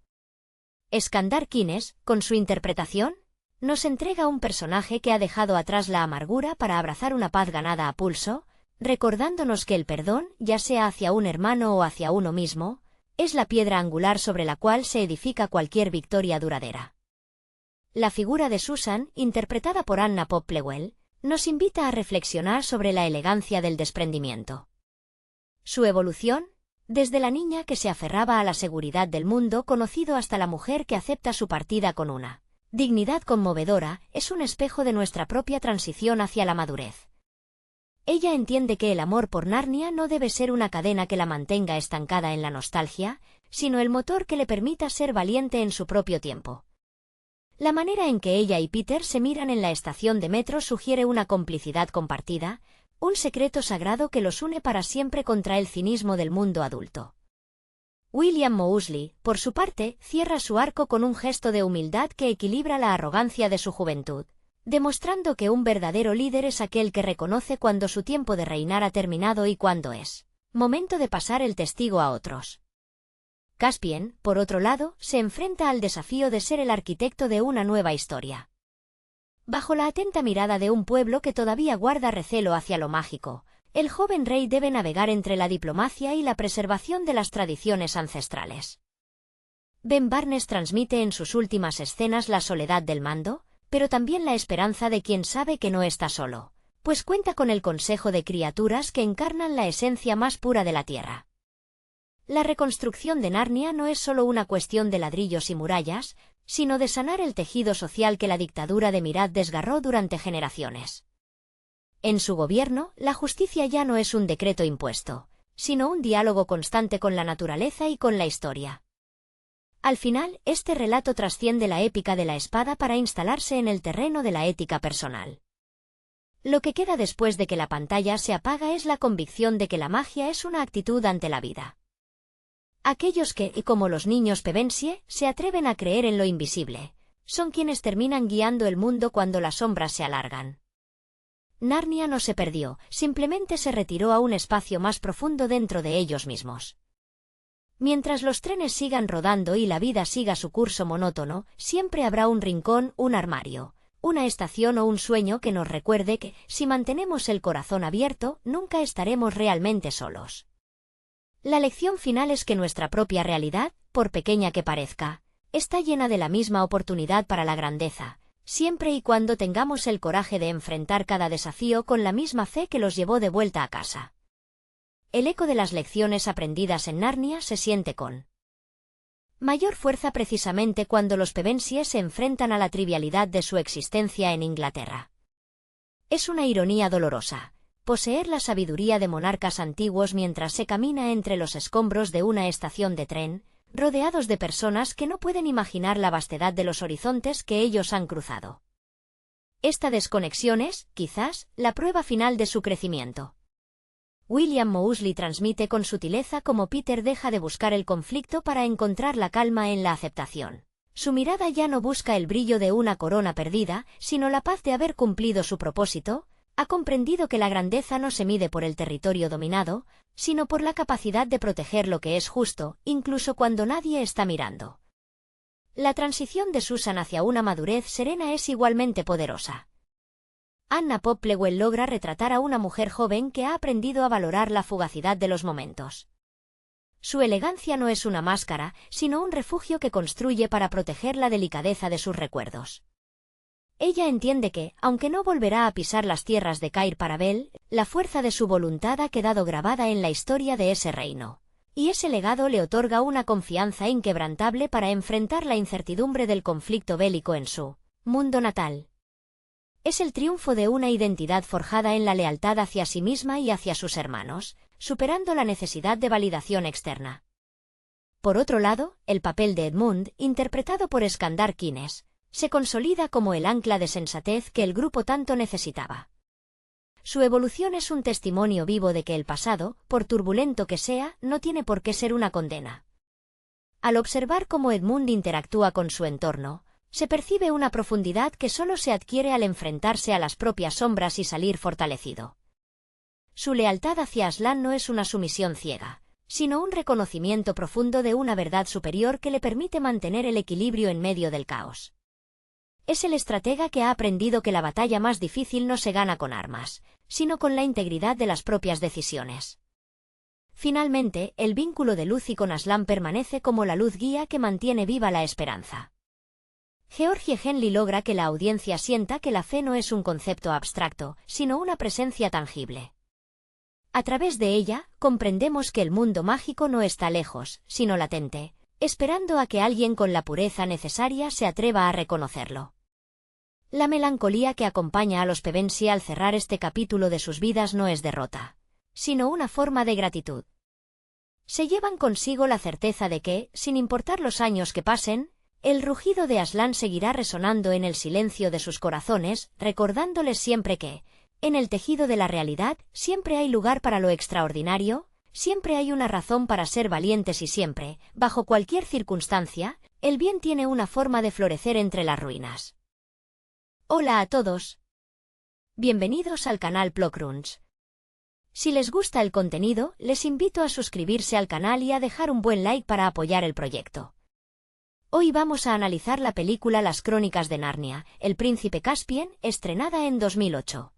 Skandar Kines, con su interpretación, nos entrega un personaje que ha dejado atrás la amargura para abrazar una paz ganada a pulso, recordándonos que el perdón, ya sea hacia un hermano o hacia uno mismo, es la piedra angular sobre la cual se edifica cualquier victoria duradera. La figura de Susan, interpretada por Anna Popplewell, nos invita a reflexionar sobre la elegancia del desprendimiento. Su evolución, desde la niña que se aferraba a la seguridad del mundo conocido hasta la mujer que acepta su partida con una dignidad conmovedora, es un espejo de nuestra propia transición hacia la madurez. Ella entiende que el amor por Narnia no debe ser una cadena que la mantenga estancada en la nostalgia, sino el motor que le permita ser valiente en su propio tiempo. La manera en que ella y Peter se miran en la estación de metro sugiere una complicidad compartida, un secreto sagrado que los une para siempre contra el cinismo del mundo adulto. William Moseley, por su parte, cierra su arco con un gesto de humildad que equilibra la arrogancia de su juventud, demostrando que un verdadero líder es aquel que reconoce cuando su tiempo de reinar ha terminado y cuándo es momento de pasar el testigo a otros. Caspian, por otro lado, se enfrenta al desafío de ser el arquitecto de una nueva historia. Bajo la atenta mirada de un pueblo que todavía guarda recelo hacia lo mágico, el joven rey debe navegar entre la diplomacia y la preservación de las tradiciones ancestrales. Ben Barnes transmite en sus últimas escenas la soledad del mando, pero también la esperanza de quien sabe que no está solo, pues cuenta con el consejo de criaturas que encarnan la esencia más pura de la tierra. La reconstrucción de Narnia no es solo una cuestión de ladrillos y murallas, sino de sanar el tejido social que la dictadura de Murad desgarró durante generaciones. En su gobierno, la justicia ya no es un decreto impuesto, sino un diálogo constante con la naturaleza y con la historia. Al final, este relato trasciende la épica de la espada para instalarse en el terreno de la ética personal. Lo que queda después de que la pantalla se apaga es la convicción de que la magia es una actitud ante la vida. Aquellos que, y como los niños Pevensie, se atreven a creer en lo invisible, son quienes terminan guiando el mundo cuando las sombras se alargan. Narnia no se perdió, simplemente se retiró a un espacio más profundo dentro de ellos mismos. Mientras los trenes sigan rodando y la vida siga su curso monótono, siempre habrá un rincón, un armario, una estación o un sueño que nos recuerde que, si mantenemos el corazón abierto, nunca estaremos realmente solos. La lección final es que nuestra propia realidad, por pequeña que parezca, está llena de la misma oportunidad para la grandeza, siempre y cuando tengamos el coraje de enfrentar cada desafío con la misma fe que los llevó de vuelta a casa. El eco de las lecciones aprendidas en Narnia se siente con mayor fuerza precisamente cuando los Pevensie se enfrentan a la trivialidad de su existencia en Inglaterra. Es una ironía dolorosa poseer la sabiduría de monarcas antiguos mientras se camina entre los escombros de una estación de tren, rodeados de personas que no pueden imaginar la vastedad de los horizontes que ellos han cruzado. Esta desconexión es, quizás, la prueba final de su crecimiento. William Moseley transmite con sutileza cómo Peter deja de buscar el conflicto para encontrar la calma en la aceptación. Su mirada ya no busca el brillo de una corona perdida, sino la paz de haber cumplido su propósito. Ha comprendido que la grandeza no se mide por el territorio dominado, sino por la capacidad de proteger lo que es justo, incluso cuando nadie está mirando. La transición de Susan hacia una madurez serena es igualmente poderosa. Anna Popplewell logra retratar a una mujer joven que ha aprendido a valorar la fugacidad de los momentos. Su elegancia no es una máscara, sino un refugio que construye para proteger la delicadeza de sus recuerdos. Ella entiende que, aunque no volverá a pisar las tierras de Cair Paravel, la fuerza de su voluntad ha quedado grabada en la historia de ese reino, y ese legado le otorga una confianza inquebrantable para enfrentar la incertidumbre del conflicto bélico en su mundo natal. Es el triunfo de una identidad forjada en la lealtad hacia sí misma y hacia sus hermanos, superando la necesidad de validación externa. Por otro lado, el papel de Edmund, interpretado por Skandar Kines, se consolida como el ancla de sensatez que el grupo tanto necesitaba. Su evolución es un testimonio vivo de que el pasado, por turbulento que sea, no tiene por qué ser una condena. Al observar cómo Edmund interactúa con su entorno, se percibe una profundidad que solo se adquiere al enfrentarse a las propias sombras y salir fortalecido. Su lealtad hacia Aslan no es una sumisión ciega, sino un reconocimiento profundo de una verdad superior que le permite mantener el equilibrio en medio del caos. Es el estratega que ha aprendido que la batalla más difícil no se gana con armas, sino con la integridad de las propias decisiones. Finalmente, el vínculo de Lucy con Aslan permanece como la luz guía que mantiene viva la esperanza. Georgie Henley logra que la audiencia sienta que la fe no es un concepto abstracto, sino una presencia tangible. A través de ella, comprendemos que el mundo mágico no está lejos, sino latente, esperando a que alguien con la pureza necesaria se atreva a reconocerlo. La melancolía que acompaña a los Pevensie al cerrar este capítulo de sus vidas no es derrota, sino una forma de gratitud. Se llevan consigo la certeza de que, sin importar los años que pasen, el rugido de Aslan seguirá resonando en el silencio de sus corazones, recordándoles siempre que, en el tejido de la realidad, siempre hay lugar para lo extraordinario, siempre hay una razón para ser valientes y siempre, bajo cualquier circunstancia, el bien tiene una forma de florecer entre las ruinas. Hola a todos. Bienvenidos al canal Plokrunch. Si les gusta el contenido, les invito a suscribirse al canal y a dejar un buen like para apoyar el proyecto. Hoy vamos a analizar la película Las Crónicas de Narnia, El Príncipe Caspian, estrenada en 2008.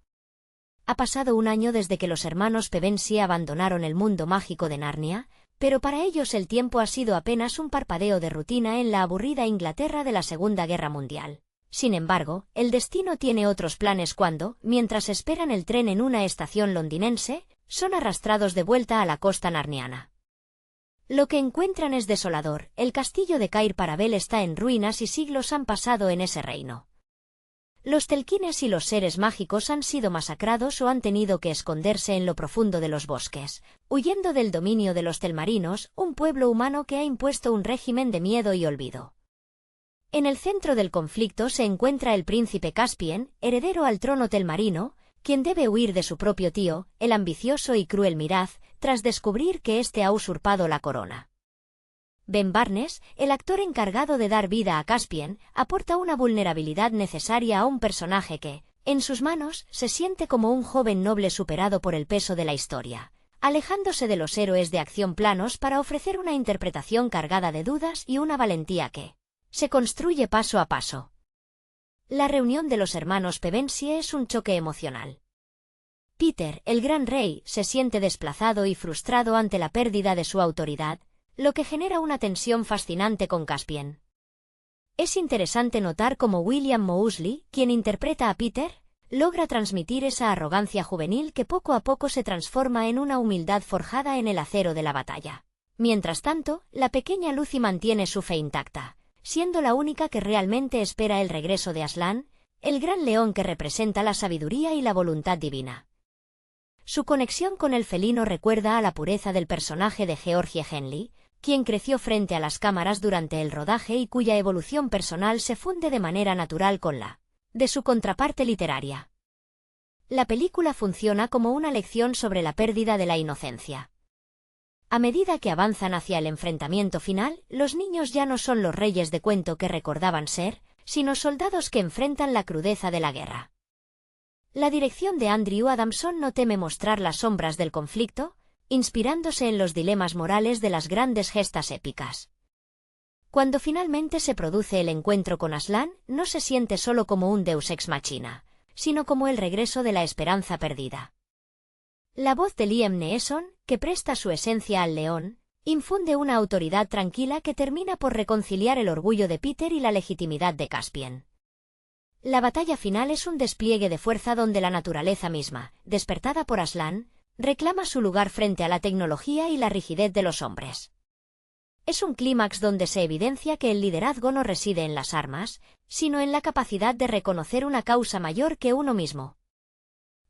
Ha pasado un año desde que los hermanos Pevensie abandonaron el mundo mágico de Narnia, pero para ellos el tiempo ha sido apenas un parpadeo de rutina en la aburrida Inglaterra de la Segunda Guerra Mundial. Sin embargo, el destino tiene otros planes cuando, mientras esperan el tren en una estación londinense, son arrastrados de vuelta a la costa narniana. Lo que encuentran es desolador, el castillo de Cair Paravel está en ruinas y siglos han pasado en ese reino. Los telquines y los seres mágicos han sido masacrados o han tenido que esconderse en lo profundo de los bosques, huyendo del dominio de los telmarinos, un pueblo humano que ha impuesto un régimen de miedo y olvido. En el centro del conflicto se encuentra el príncipe Caspian, heredero al trono telmarino, quien debe huir de su propio tío, el ambicioso y cruel Miraz, tras descubrir que éste ha usurpado la corona. Ben Barnes, el actor encargado de dar vida a Caspian, aporta una vulnerabilidad necesaria a un personaje que, en sus manos, se siente como un joven noble superado por el peso de la historia, alejándose de los héroes de acción planos para ofrecer una interpretación cargada de dudas y una valentía que se construye paso a paso. La reunión de los hermanos Pevensie es un choque emocional. Peter, el gran rey, se siente desplazado y frustrado ante la pérdida de su autoridad, lo que genera una tensión fascinante con Caspian. Es interesante notar cómo William Moseley, quien interpreta a Peter, logra transmitir esa arrogancia juvenil que poco a poco se transforma en una humildad forjada en el acero de la batalla. Mientras tanto, la pequeña Lucy mantiene su fe intacta, siendo la única que realmente espera el regreso de Aslan, el gran león que representa la sabiduría y la voluntad divina. Su conexión con el felino recuerda a la pureza del personaje de Georgie Henley, quien creció frente a las cámaras durante el rodaje y cuya evolución personal se funde de manera natural con la de su contraparte literaria. La película funciona como una lección sobre la pérdida de la inocencia. A medida que avanzan hacia el enfrentamiento final, los niños ya no son los reyes de cuento que recordaban ser, sino soldados que enfrentan la crudeza de la guerra. La dirección de Andrew Adamson no teme mostrar las sombras del conflicto, inspirándose en los dilemas morales de las grandes gestas épicas. Cuando finalmente se produce el encuentro con Aslan, no se siente solo como un deus ex machina, sino como el regreso de la esperanza perdida. La voz de Liam Neeson, que presta su esencia al león, infunde una autoridad tranquila que termina por reconciliar el orgullo de Peter y la legitimidad de Caspian. La batalla final es un despliegue de fuerza donde la naturaleza misma, despertada por Aslan, reclama su lugar frente a la tecnología y la rigidez de los hombres. Es un clímax donde se evidencia que el liderazgo no reside en las armas, sino en la capacidad de reconocer una causa mayor que uno mismo.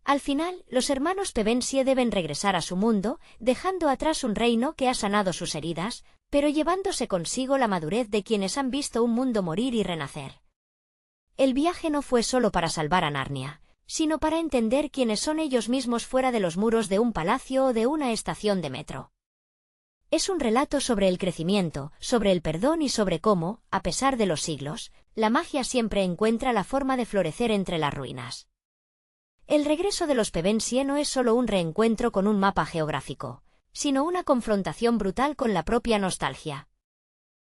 Al final, los hermanos Pevensie deben regresar a su mundo, dejando atrás un reino que ha sanado sus heridas, pero llevándose consigo la madurez de quienes han visto un mundo morir y renacer. El viaje no fue solo para salvar a Narnia, sino para entender quiénes son ellos mismos fuera de los muros de un palacio o de una estación de metro. Es un relato sobre el crecimiento, sobre el perdón y sobre cómo, a pesar de los siglos, la magia siempre encuentra la forma de florecer entre las ruinas. El regreso de los Pevensie no es solo un reencuentro con un mapa geográfico, sino una confrontación brutal con la propia nostalgia.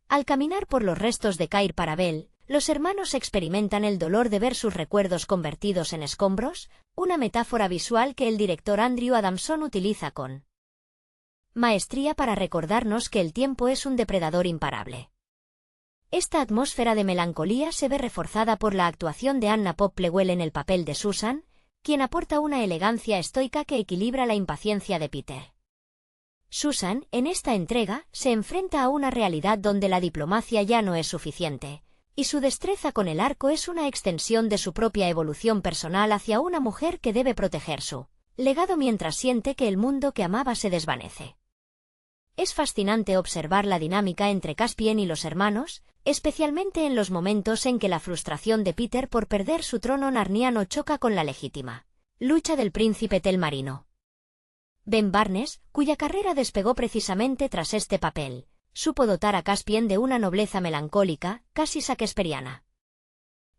Al caminar por los restos de Cair Paravel, los hermanos experimentan el dolor de ver sus recuerdos convertidos en escombros, una metáfora visual que el director Andrew Adamson utiliza con maestría para recordarnos que el tiempo es un depredador imparable. Esta atmósfera de melancolía se ve reforzada por la actuación de Anna Popplewell en el papel de Susan, quien aporta una elegancia estoica que equilibra la impaciencia de Peter. Susan, en esta entrega, se enfrenta a una realidad donde la diplomacia ya no es suficiente, y su destreza con el arco es una extensión de su propia evolución personal hacia una mujer que debe proteger su legado mientras siente que el mundo que amaba se desvanece. Es fascinante observar la dinámica entre Caspian y los hermanos, especialmente en los momentos en que la frustración de Peter por perder su trono narniano choca con la legítima lucha del príncipe telmarino. Ben Barnes, cuya carrera despegó precisamente tras este papel, supo dotar a Caspian de una nobleza melancólica, casi shakespeariana.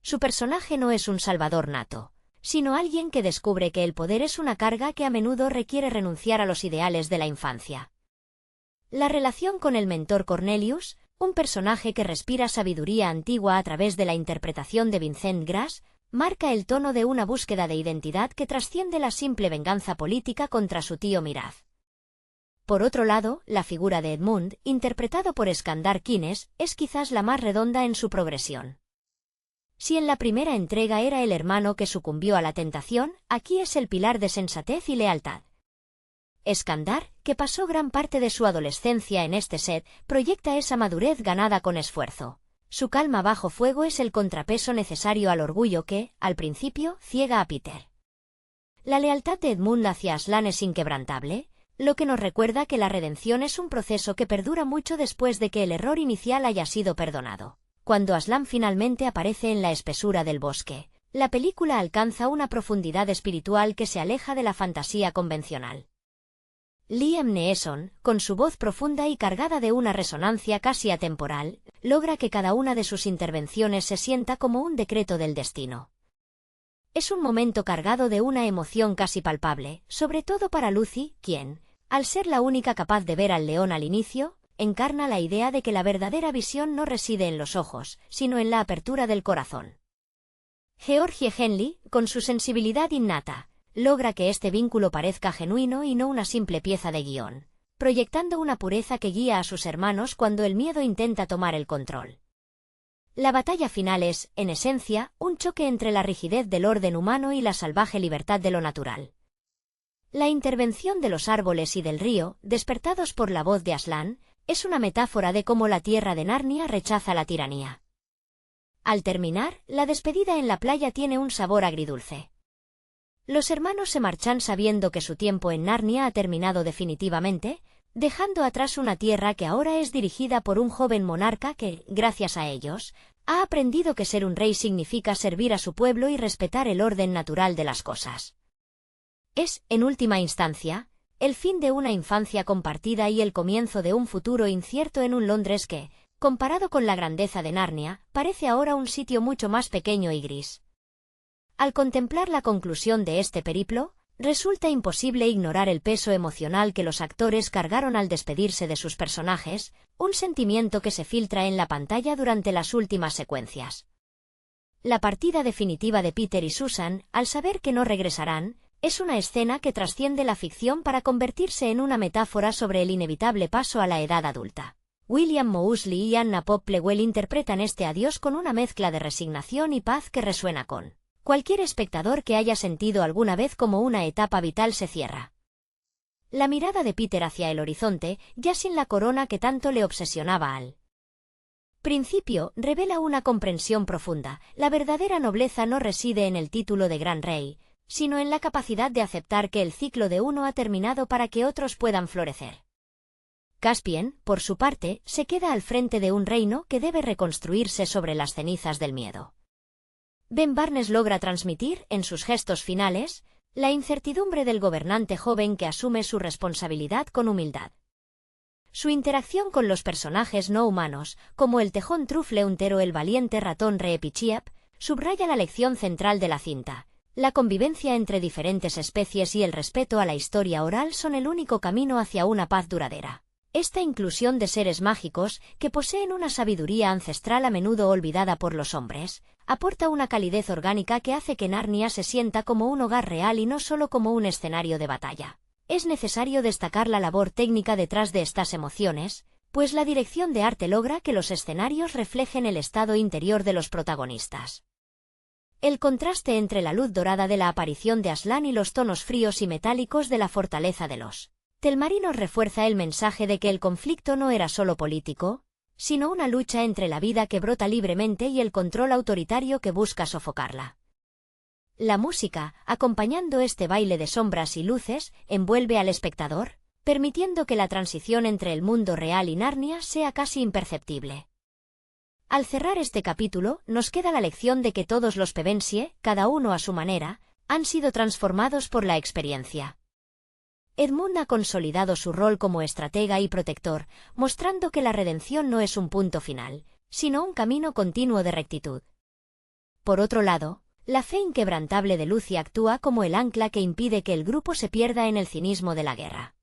Su personaje no es un salvador nato, sino alguien que descubre que el poder es una carga que a menudo requiere renunciar a los ideales de la infancia. La relación con el mentor Cornelius, un personaje que respira sabiduría antigua a través de la interpretación de Vincent Grass, marca el tono de una búsqueda de identidad que trasciende la simple venganza política contra su tío Miraz. Por otro lado, la figura de Edmund, interpretado por Skandar Kines, es quizás la más redonda en su progresión. Si en la primera entrega era el hermano que sucumbió a la tentación, aquí es el pilar de sensatez y lealtad. Skandar, que pasó gran parte de su adolescencia en este set, proyecta esa madurez ganada con esfuerzo. Su calma bajo fuego es el contrapeso necesario al orgullo que, al principio, ciega a Peter. La lealtad de Edmund hacia Aslan es inquebrantable, lo que nos recuerda que la redención es un proceso que perdura mucho después de que el error inicial haya sido perdonado. Cuando Aslan finalmente aparece en la espesura del bosque, la película alcanza una profundidad espiritual que se aleja de la fantasía convencional. Liam Neeson, con su voz profunda y cargada de una resonancia casi atemporal, logra que cada una de sus intervenciones se sienta como un decreto del destino. Es un momento cargado de una emoción casi palpable, sobre todo para Lucy, quien, al ser la única capaz de ver al león al inicio, encarna la idea de que la verdadera visión no reside en los ojos, sino en la apertura del corazón. Georgie Henley, con su sensibilidad innata, logra que este vínculo parezca genuino y no una simple pieza de guión, proyectando una pureza que guía a sus hermanos cuando el miedo intenta tomar el control. La batalla final es, en esencia, un choque entre la rigidez del orden humano y la salvaje libertad de lo natural. La intervención de los árboles y del río, despertados por la voz de Aslan, es una metáfora de cómo la tierra de Narnia rechaza la tiranía. Al terminar, la despedida en la playa tiene un sabor agridulce. Los hermanos se marchan sabiendo que su tiempo en Narnia ha terminado definitivamente, dejando atrás una tierra que ahora es dirigida por un joven monarca que, gracias a ellos, ha aprendido que ser un rey significa servir a su pueblo y respetar el orden natural de las cosas. Es, en última instancia, el fin de una infancia compartida y el comienzo de un futuro incierto en un Londres que, comparado con la grandeza de Narnia, parece ahora un sitio mucho más pequeño y gris. Al contemplar la conclusión de este periplo, resulta imposible ignorar el peso emocional que los actores cargaron al despedirse de sus personajes, un sentimiento que se filtra en la pantalla durante las últimas secuencias. La partida definitiva de Peter y Susan, al saber que no regresarán, es una escena que trasciende la ficción para convertirse en una metáfora sobre el inevitable paso a la edad adulta. William Moseley y Anna Popplewell interpretan este adiós con una mezcla de resignación y paz que resuena con cualquier espectador que haya sentido alguna vez como una etapa vital se cierra. La mirada de Peter hacia el horizonte, ya sin la corona que tanto le obsesionaba al principio, revela una comprensión profunda. La verdadera nobleza no reside en el título de gran rey, sino en la capacidad de aceptar que el ciclo de uno ha terminado para que otros puedan florecer. Caspian, por su parte, se queda al frente de un reino que debe reconstruirse sobre las cenizas del miedo. Ben Barnes logra transmitir, en sus gestos finales, la incertidumbre del gobernante joven que asume su responsabilidad con humildad. Su interacción con los personajes no humanos, como el tejón Trufleunter o el valiente ratón Reepicheap, subraya la lección central de la cinta. La convivencia entre diferentes especies y el respeto a la historia oral son el único camino hacia una paz duradera. Esta inclusión de seres mágicos, que poseen una sabiduría ancestral a menudo olvidada por los hombres, aporta una calidez orgánica que hace que Narnia se sienta como un hogar real y no solo como un escenario de batalla. Es necesario destacar la labor técnica detrás de estas emociones, pues la dirección de arte logra que los escenarios reflejen el estado interior de los protagonistas. El contraste entre la luz dorada de la aparición de Aslan y los tonos fríos y metálicos de la fortaleza de los Telmarinos refuerza el mensaje de que el conflicto no era solo político, sino una lucha entre la vida que brota libremente y el control autoritario que busca sofocarla. La música, acompañando este baile de sombras y luces, envuelve al espectador, permitiendo que la transición entre el mundo real y Narnia sea casi imperceptible. Al cerrar este capítulo, nos queda la lección de que todos los Pevensie, cada uno a su manera, han sido transformados por la experiencia. Edmund ha consolidado su rol como estratega y protector, mostrando que la redención no es un punto final, sino un camino continuo de rectitud. Por otro lado, la fe inquebrantable de Lucy actúa como el ancla que impide que el grupo se pierda en el cinismo de la guerra.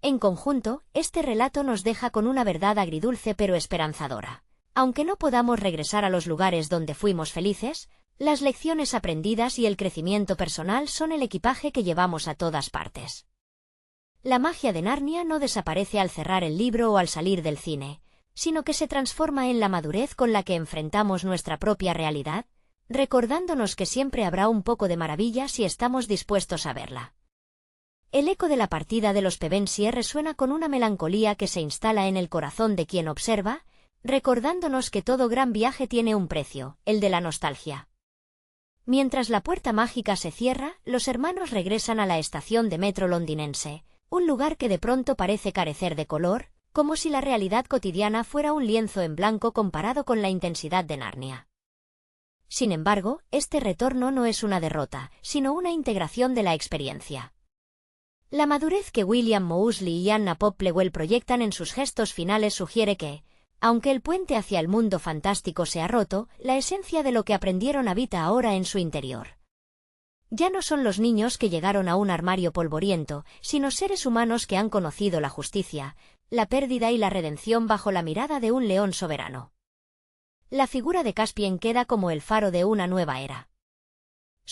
En conjunto, este relato nos deja con una verdad agridulce pero esperanzadora. Aunque no podamos regresar a los lugares donde fuimos felices, las lecciones aprendidas y el crecimiento personal son el equipaje que llevamos a todas partes. La magia de Narnia no desaparece al cerrar el libro o al salir del cine, sino que se transforma en la madurez con la que enfrentamos nuestra propia realidad, recordándonos que siempre habrá un poco de maravilla si estamos dispuestos a verla. El eco de la partida de los Pevensie resuena con una melancolía que se instala en el corazón de quien observa, recordándonos que todo gran viaje tiene un precio, el de la nostalgia. Mientras la puerta mágica se cierra, los hermanos regresan a la estación de metro londinense, un lugar que de pronto parece carecer de color, como si la realidad cotidiana fuera un lienzo en blanco comparado con la intensidad de Narnia. Sin embargo, este retorno no es una derrota, sino una integración de la experiencia. La madurez que William Moseley y Anna Popplewell proyectan en sus gestos finales sugiere que, aunque el puente hacia el mundo fantástico se ha roto, la esencia de lo que aprendieron habita ahora en su interior. Ya no son los niños que llegaron a un armario polvoriento, sino seres humanos que han conocido la justicia, la pérdida y la redención bajo la mirada de un león soberano. La figura de Caspian queda como el faro de una nueva era.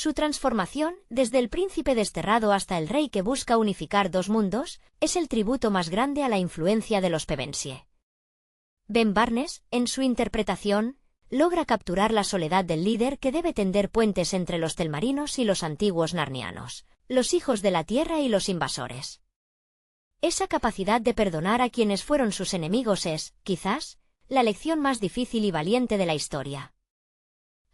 Su transformación, desde el príncipe desterrado hasta el rey que busca unificar dos mundos, es el tributo más grande a la influencia de los Pevensie. Ben Barnes, en su interpretación, logra capturar la soledad del líder que debe tender puentes entre los telmarinos y los antiguos narnianos, los hijos de la tierra y los invasores. Esa capacidad de perdonar a quienes fueron sus enemigos es, quizás, la lección más difícil y valiente de la historia.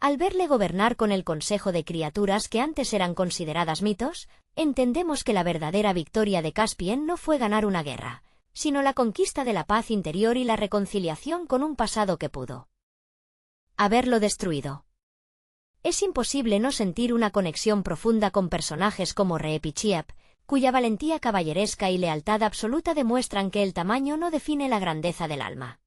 Al verle gobernar con el consejo de criaturas que antes eran consideradas mitos, entendemos que la verdadera victoria de Caspian no fue ganar una guerra, sino la conquista de la paz interior y la reconciliación con un pasado que pudo haberlo destruido. Es imposible no sentir una conexión profunda con personajes como Reepicheep, cuya valentía caballeresca y lealtad absoluta demuestran que el tamaño no define la grandeza del alma.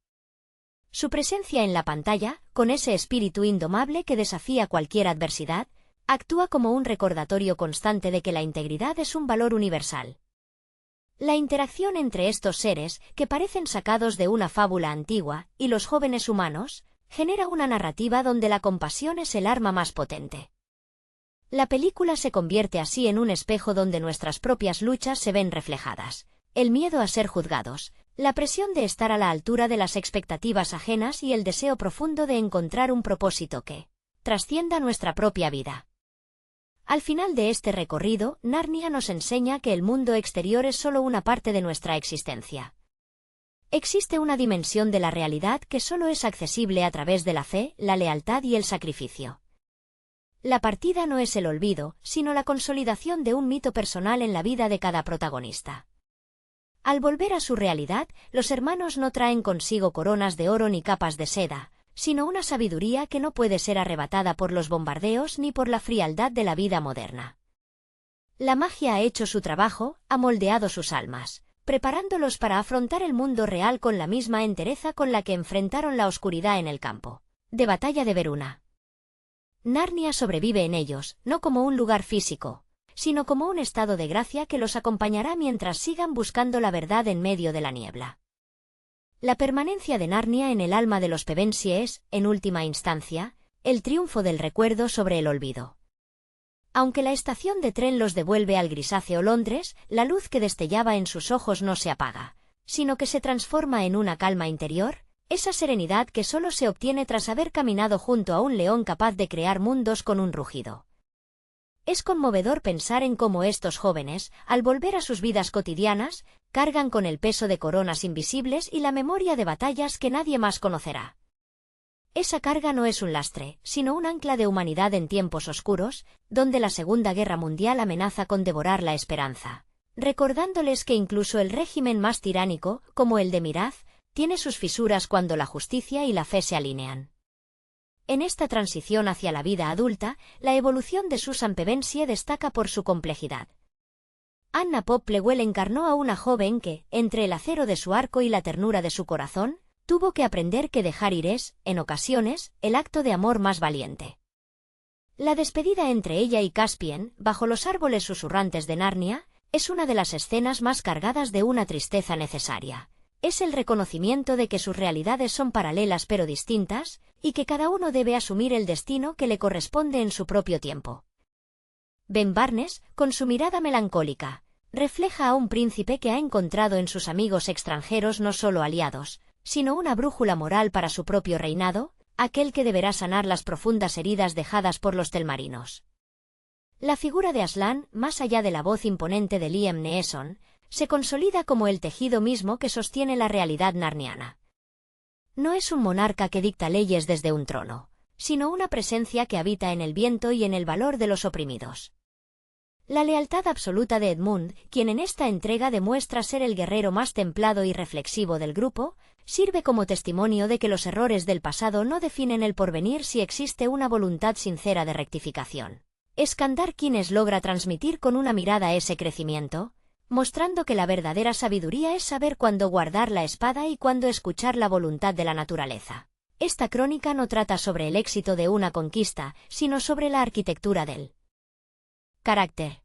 Su presencia en la pantalla, con ese espíritu indomable que desafía cualquier adversidad, actúa como un recordatorio constante de que la integridad es un valor universal. La interacción entre estos seres, que parecen sacados de una fábula antigua, y los jóvenes humanos, genera una narrativa donde la compasión es el arma más potente. La película se convierte así en un espejo donde nuestras propias luchas se ven reflejadas, el miedo a ser juzgados, la presión de estar a la altura de las expectativas ajenas y el deseo profundo de encontrar un propósito que trascienda nuestra propia vida. Al final de este recorrido, Narnia nos enseña que el mundo exterior es solo una parte de nuestra existencia. Existe una dimensión de la realidad que solo es accesible a través de la fe, la lealtad y el sacrificio. La partida no es el olvido, sino la consolidación de un mito personal en la vida de cada protagonista. Al volver a su realidad, los hermanos no traen consigo coronas de oro ni capas de seda, sino una sabiduría que no puede ser arrebatada por los bombardeos ni por la frialdad de la vida moderna. La magia ha hecho su trabajo, ha moldeado sus almas, preparándolos para afrontar el mundo real con la misma entereza con la que enfrentaron la oscuridad en el campo de batalla de Veruna. Narnia sobrevive en ellos, no como un lugar físico, sino como un estado de gracia que los acompañará mientras sigan buscando la verdad en medio de la niebla. La permanencia de Narnia en el alma de los Pevensie es, en última instancia, el triunfo del recuerdo sobre el olvido. Aunque la estación de tren los devuelve al grisáceo Londres, la luz que destellaba en sus ojos no se apaga, sino que se transforma en una calma interior, esa serenidad que solo se obtiene tras haber caminado junto a un león capaz de crear mundos con un rugido. Es conmovedor pensar en cómo estos jóvenes, al volver a sus vidas cotidianas, cargan con el peso de coronas invisibles y la memoria de batallas que nadie más conocerá. Esa carga no es un lastre, sino un ancla de humanidad en tiempos oscuros, donde la Segunda Guerra Mundial amenaza con devorar la esperanza, recordándoles que incluso el régimen más tiránico, como el de Miraz, tiene sus fisuras cuando la justicia y la fe se alinean. En esta transición hacia la vida adulta, la evolución de Susan Pevensie destaca por su complejidad. Anna Popplewell encarnó a una joven que, entre el acero de su arco y la ternura de su corazón, tuvo que aprender que dejar ir es, en ocasiones, el acto de amor más valiente. La despedida entre ella y Caspian, bajo los árboles susurrantes de Narnia, es una de las escenas más cargadas de una tristeza necesaria. Es el reconocimiento de que sus realidades son paralelas pero distintas, y que cada uno debe asumir el destino que le corresponde en su propio tiempo. Ben Barnes, con su mirada melancólica, refleja a un príncipe que ha encontrado en sus amigos extranjeros no solo aliados, sino una brújula moral para su propio reinado, aquel que deberá sanar las profundas heridas dejadas por los telmarinos. La figura de Aslan, más allá de la voz imponente de Liam Neeson, se consolida como el tejido mismo que sostiene la realidad narniana. No es un monarca que dicta leyes desde un trono, sino una presencia que habita en el viento y en el valor de los oprimidos. La lealtad absoluta de Edmund, quien en esta entrega demuestra ser el guerrero más templado y reflexivo del grupo, sirve como testimonio de que los errores del pasado no definen el porvenir si existe una voluntad sincera de rectificación. Skandar Kines logra transmitir con una mirada ese crecimiento, mostrando que la verdadera sabiduría es saber cuándo guardar la espada y cuándo escuchar la voluntad de la naturaleza. Esta crónica no trata sobre el éxito de una conquista, sino sobre la arquitectura del carácter.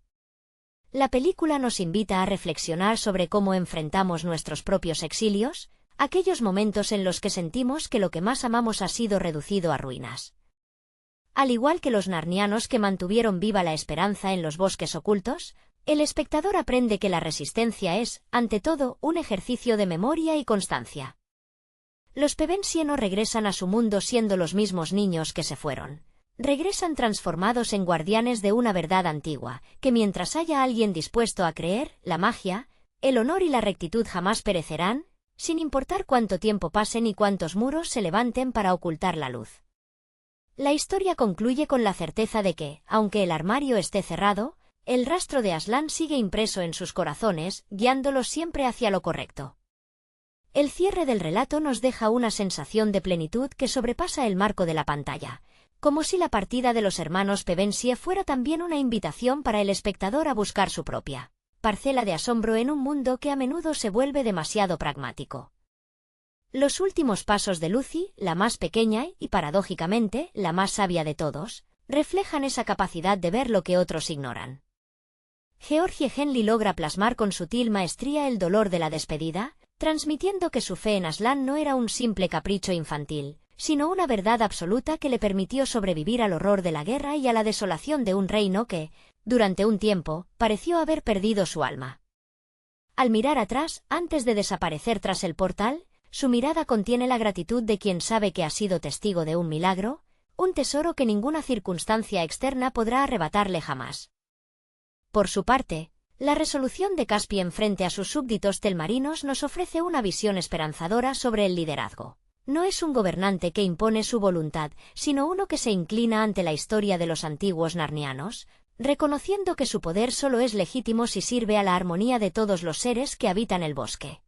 La película nos invita a reflexionar sobre cómo enfrentamos nuestros propios exilios, aquellos momentos en los que sentimos que lo que más amamos ha sido reducido a ruinas. Al igual que los narnianos que mantuvieron viva la esperanza en los bosques ocultos, el espectador aprende que la resistencia es, ante todo, un ejercicio de memoria y constancia. Los Pevensie no regresan a su mundo siendo los mismos niños que se fueron. Regresan transformados en guardianes de una verdad antigua, que mientras haya alguien dispuesto a creer, la magia, el honor y la rectitud jamás perecerán, sin importar cuánto tiempo pase ni cuántos muros se levanten para ocultar la luz. La historia concluye con la certeza de que, aunque el armario esté cerrado, el rastro de Aslan sigue impreso en sus corazones, guiándolos siempre hacia lo correcto. El cierre del relato nos deja una sensación de plenitud que sobrepasa el marco de la pantalla, como si la partida de los hermanos Pevensie fuera también una invitación para el espectador a buscar su propia parcela de asombro en un mundo que a menudo se vuelve demasiado pragmático. Los últimos pasos de Lucy, la más pequeña y, paradójicamente, la más sabia de todos, reflejan esa capacidad de ver lo que otros ignoran. Georgie Henley logra plasmar con sutil maestría el dolor de la despedida, transmitiendo que su fe en Aslan no era un simple capricho infantil, sino una verdad absoluta que le permitió sobrevivir al horror de la guerra y a la desolación de un reino que, durante un tiempo, pareció haber perdido su alma. Al mirar atrás, antes de desaparecer tras el portal, su mirada contiene la gratitud de quien sabe que ha sido testigo de un milagro, un tesoro que ninguna circunstancia externa podrá arrebatarle jamás. Por su parte, la resolución de Caspian frente a sus súbditos telmarinos nos ofrece una visión esperanzadora sobre el liderazgo. No es un gobernante que impone su voluntad, sino uno que se inclina ante la historia de los antiguos narnianos, reconociendo que su poder solo es legítimo si sirve a la armonía de todos los seres que habitan el bosque.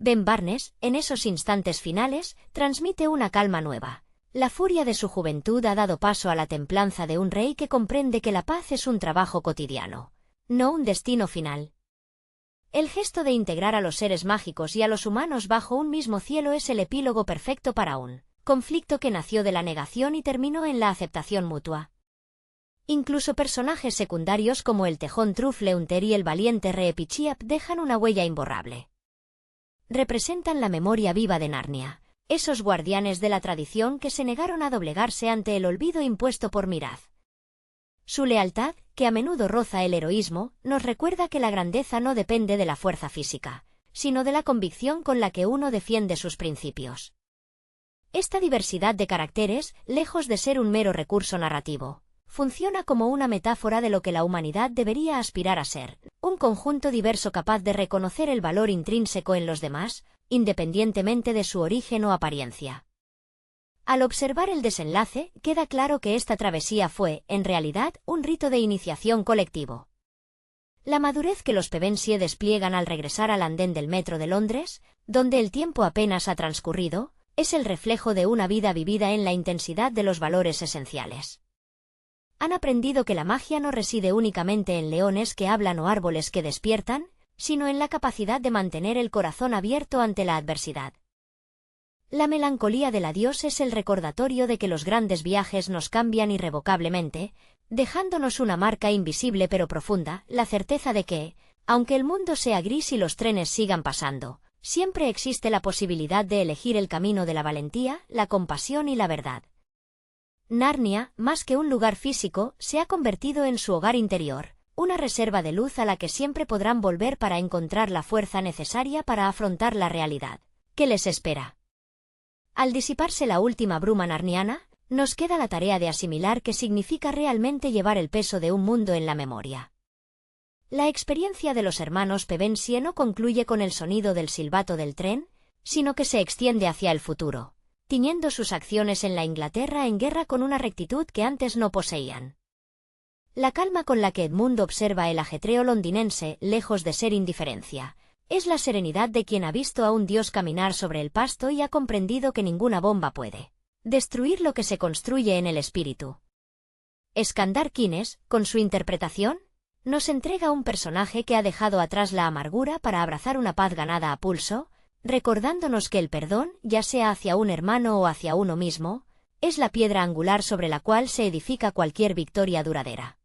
Ben Barnes, en esos instantes finales, transmite una calma nueva. La furia de su juventud ha dado paso a la templanza de un rey que comprende que la paz es un trabajo cotidiano, no un destino final. El gesto de integrar a los seres mágicos y a los humanos bajo un mismo cielo es el epílogo perfecto para un conflicto que nació de la negación y terminó en la aceptación mutua. Incluso personajes secundarios como el tejón Trufleunter y el valiente Reepichiap dejan una huella imborrable. Representan la memoria viva de Narnia, esos guardianes de la tradición que se negaron a doblegarse ante el olvido impuesto por Miraz. Su lealtad, que a menudo roza el heroísmo, nos recuerda que la grandeza no depende de la fuerza física, sino de la convicción con la que uno defiende sus principios. Esta diversidad de caracteres, lejos de ser un mero recurso narrativo, funciona como una metáfora de lo que la humanidad debería aspirar a ser, un conjunto diverso capaz de reconocer el valor intrínseco en los demás, independientemente de su origen o apariencia. Al observar el desenlace, queda claro que esta travesía fue, en realidad, un rito de iniciación colectivo. La madurez que los Pevensie despliegan al regresar al andén del metro de Londres, donde el tiempo apenas ha transcurrido, es el reflejo de una vida vivida en la intensidad de los valores esenciales. Han aprendido que la magia no reside únicamente en leones que hablan o árboles que despiertan, sino en la capacidad de mantener el corazón abierto ante la adversidad. La melancolía del adiós es el recordatorio de que los grandes viajes nos cambian irrevocablemente, dejándonos una marca invisible pero profunda, la certeza de que, aunque el mundo sea gris y los trenes sigan pasando, siempre existe la posibilidad de elegir el camino de la valentía, la compasión y la verdad. Narnia, más que un lugar físico, se ha convertido en su hogar interior, una reserva de luz a la que siempre podrán volver para encontrar la fuerza necesaria para afrontar la realidad. ¿Qué les espera? Al disiparse la última bruma narniana, Nos queda la tarea de asimilar qué significa realmente llevar el peso de un mundo en la memoria. La experiencia de los hermanos Pevensie no concluye con el sonido del silbato del tren, sino que se extiende hacia el futuro, tiñendo sus acciones en la Inglaterra en guerra con una rectitud que antes no poseían. La calma con la que Edmund observa el ajetreo londinense, lejos de ser indiferencia, es la serenidad de quien ha visto a un dios caminar sobre el pasto y ha comprendido que ninguna bomba puede destruir lo que se construye en el espíritu. Skandar Keynes, con su interpretación, nos entrega un personaje que ha dejado atrás la amargura para abrazar una paz ganada a pulso, recordándonos que el perdón, ya sea hacia un hermano o hacia uno mismo, es la piedra angular sobre la cual se edifica cualquier victoria duradera.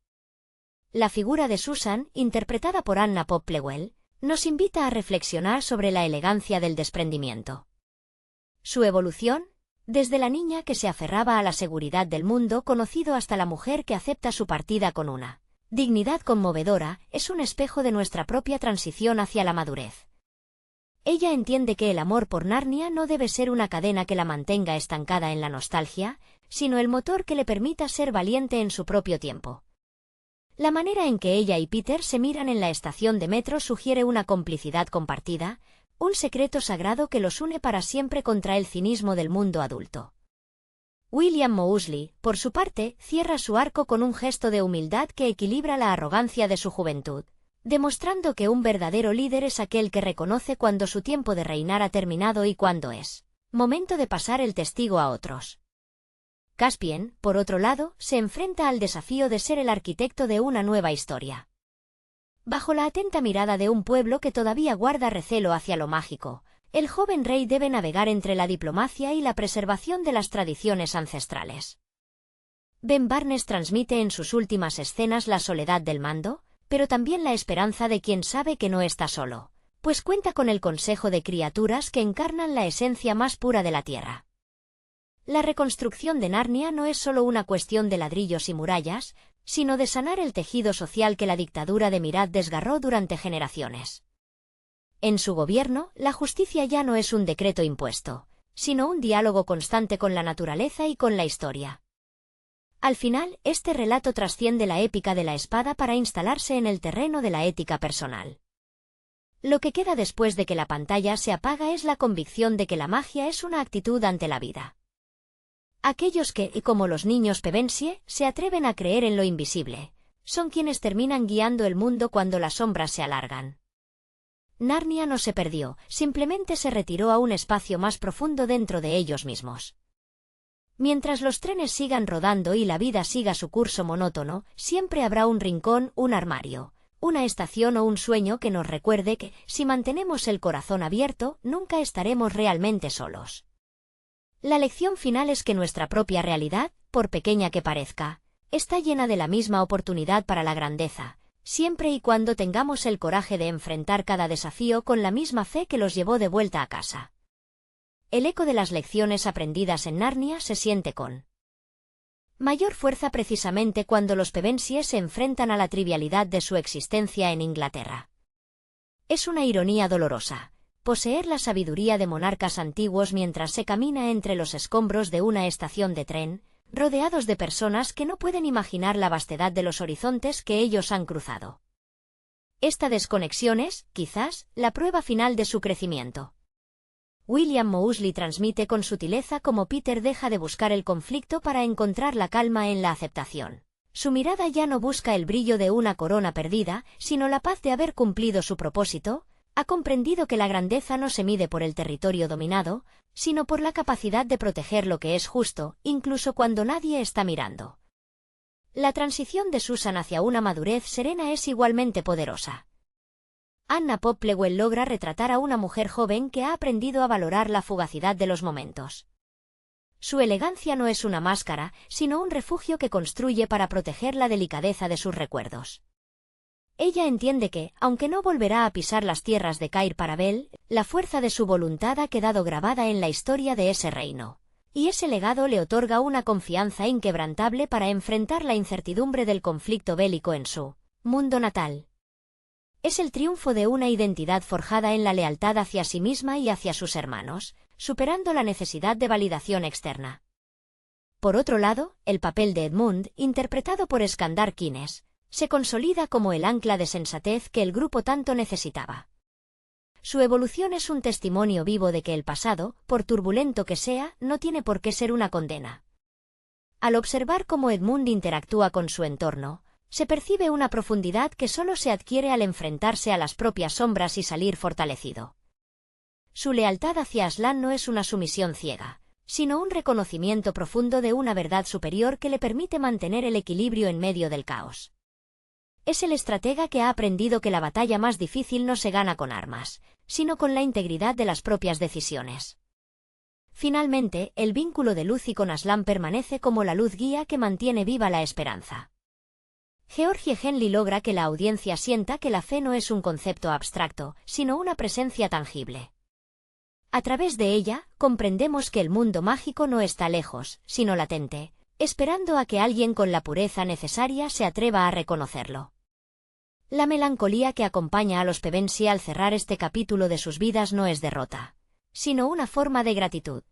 La figura de Susan, interpretada por Anna Popplewell, nos invita a reflexionar sobre la elegancia del desprendimiento. Su evolución, desde la niña que se aferraba a la seguridad del mundo conocido hasta la mujer que acepta su partida con una dignidad conmovedora, es un espejo de nuestra propia transición hacia la madurez. Ella entiende que el amor por Narnia no debe ser una cadena que la mantenga estancada en la nostalgia, sino el motor que le permita ser valiente en su propio tiempo. La manera en que ella y Peter se miran en la estación de metro sugiere una complicidad compartida, un secreto sagrado que los une para siempre contra el cinismo del mundo adulto. William Moseley, por su parte, cierra su arco con un gesto de humildad que equilibra la arrogancia de su juventud, demostrando que un verdadero líder es aquel que reconoce cuando su tiempo de reinar ha terminado y cuando es momento de pasar el testigo a otros. Caspian, por otro lado, se enfrenta al desafío de ser el arquitecto de una nueva historia. Bajo la atenta mirada de un pueblo que todavía guarda recelo hacia lo mágico, el joven rey debe navegar entre la diplomacia y la preservación de las tradiciones ancestrales. Ben Barnes transmite en sus últimas escenas la soledad del mando, pero también la esperanza de quien sabe que no está solo, pues cuenta con el consejo de criaturas que encarnan la esencia más pura de la tierra. La reconstrucción de Narnia no es solo una cuestión de ladrillos y murallas, sino de sanar el tejido social que la dictadura de Murad desgarró durante generaciones. En su gobierno, la justicia ya no es un decreto impuesto, sino un diálogo constante con la naturaleza y con la historia. Al final, este relato trasciende la épica de la espada para instalarse en el terreno de la ética personal. Lo que queda después de que la pantalla se apaga es la convicción de que la magia es una actitud ante la vida. Aquellos que, y como los niños Pevensie, se atreven a creer en lo invisible, son quienes terminan guiando el mundo cuando las sombras se alargan. Narnia no se perdió, simplemente se retiró a un espacio más profundo dentro de ellos mismos. Mientras los trenes sigan rodando y la vida siga su curso monótono, siempre habrá un rincón, un armario, una estación o un sueño que nos recuerde que, si mantenemos el corazón abierto, nunca estaremos realmente solos. La lección final es que nuestra propia realidad, por pequeña que parezca, está llena de la misma oportunidad para la grandeza, siempre y cuando tengamos el coraje de enfrentar cada desafío con la misma fe que los llevó de vuelta a casa. El eco de las lecciones aprendidas en Narnia se siente con mayor fuerza precisamente cuando los Pevensie se enfrentan a la trivialidad de su existencia en Inglaterra. Es una ironía dolorosa poseer la sabiduría de monarcas antiguos mientras se camina entre los escombros de una estación de tren, rodeados de personas que no pueden imaginar la vastedad de los horizontes que ellos han cruzado. Esta desconexión es, quizás, la prueba final de su crecimiento. William Moseley transmite con sutileza cómo Peter deja de buscar el conflicto para encontrar la calma en la aceptación. Su mirada ya no busca el brillo de una corona perdida, sino la paz de haber cumplido su propósito. Ha comprendido que la grandeza no se mide por el territorio dominado, sino por la capacidad de proteger lo que es justo, incluso cuando nadie está mirando. La transición de Susan hacia una madurez serena es igualmente poderosa. Anna Popplewell logra retratar a una mujer joven que ha aprendido a valorar la fugacidad de los momentos. Su elegancia no es una máscara, sino un refugio que construye para proteger la delicadeza de sus recuerdos. Ella entiende que, aunque no volverá a pisar las tierras de Cair Paravel, la fuerza de su voluntad ha quedado grabada en la historia de ese reino, y ese legado le otorga una confianza inquebrantable para enfrentar la incertidumbre del conflicto bélico en su mundo natal. Es el triunfo de una identidad forjada en la lealtad hacia sí misma y hacia sus hermanos, superando la necesidad de validación externa. Por otro lado, el papel de Edmund, interpretado por Skandar Kines, se consolida como el ancla de sensatez que el grupo tanto necesitaba. Su evolución es un testimonio vivo de que el pasado, por turbulento que sea, no tiene por qué ser una condena. Al observar cómo Edmund interactúa con su entorno, se percibe una profundidad que solo se adquiere al enfrentarse a las propias sombras y salir fortalecido. Su lealtad hacia Aslan no es una sumisión ciega, sino un reconocimiento profundo de una verdad superior que le permite mantener el equilibrio en medio del caos. Es el estratega que ha aprendido que la batalla más difícil no se gana con armas, sino con la integridad de las propias decisiones. Finalmente, el vínculo de Lucy con Aslan permanece como la luz guía que mantiene viva la esperanza. Georgie Henley logra que la audiencia sienta que la fe no es un concepto abstracto, sino una presencia tangible. A través de ella, comprendemos que el mundo mágico no está lejos, sino latente, esperando a que alguien con la pureza necesaria se atreva a reconocerlo. La melancolía que acompaña a los Pevensie al cerrar este capítulo de sus vidas no es derrota, sino una forma de gratitud.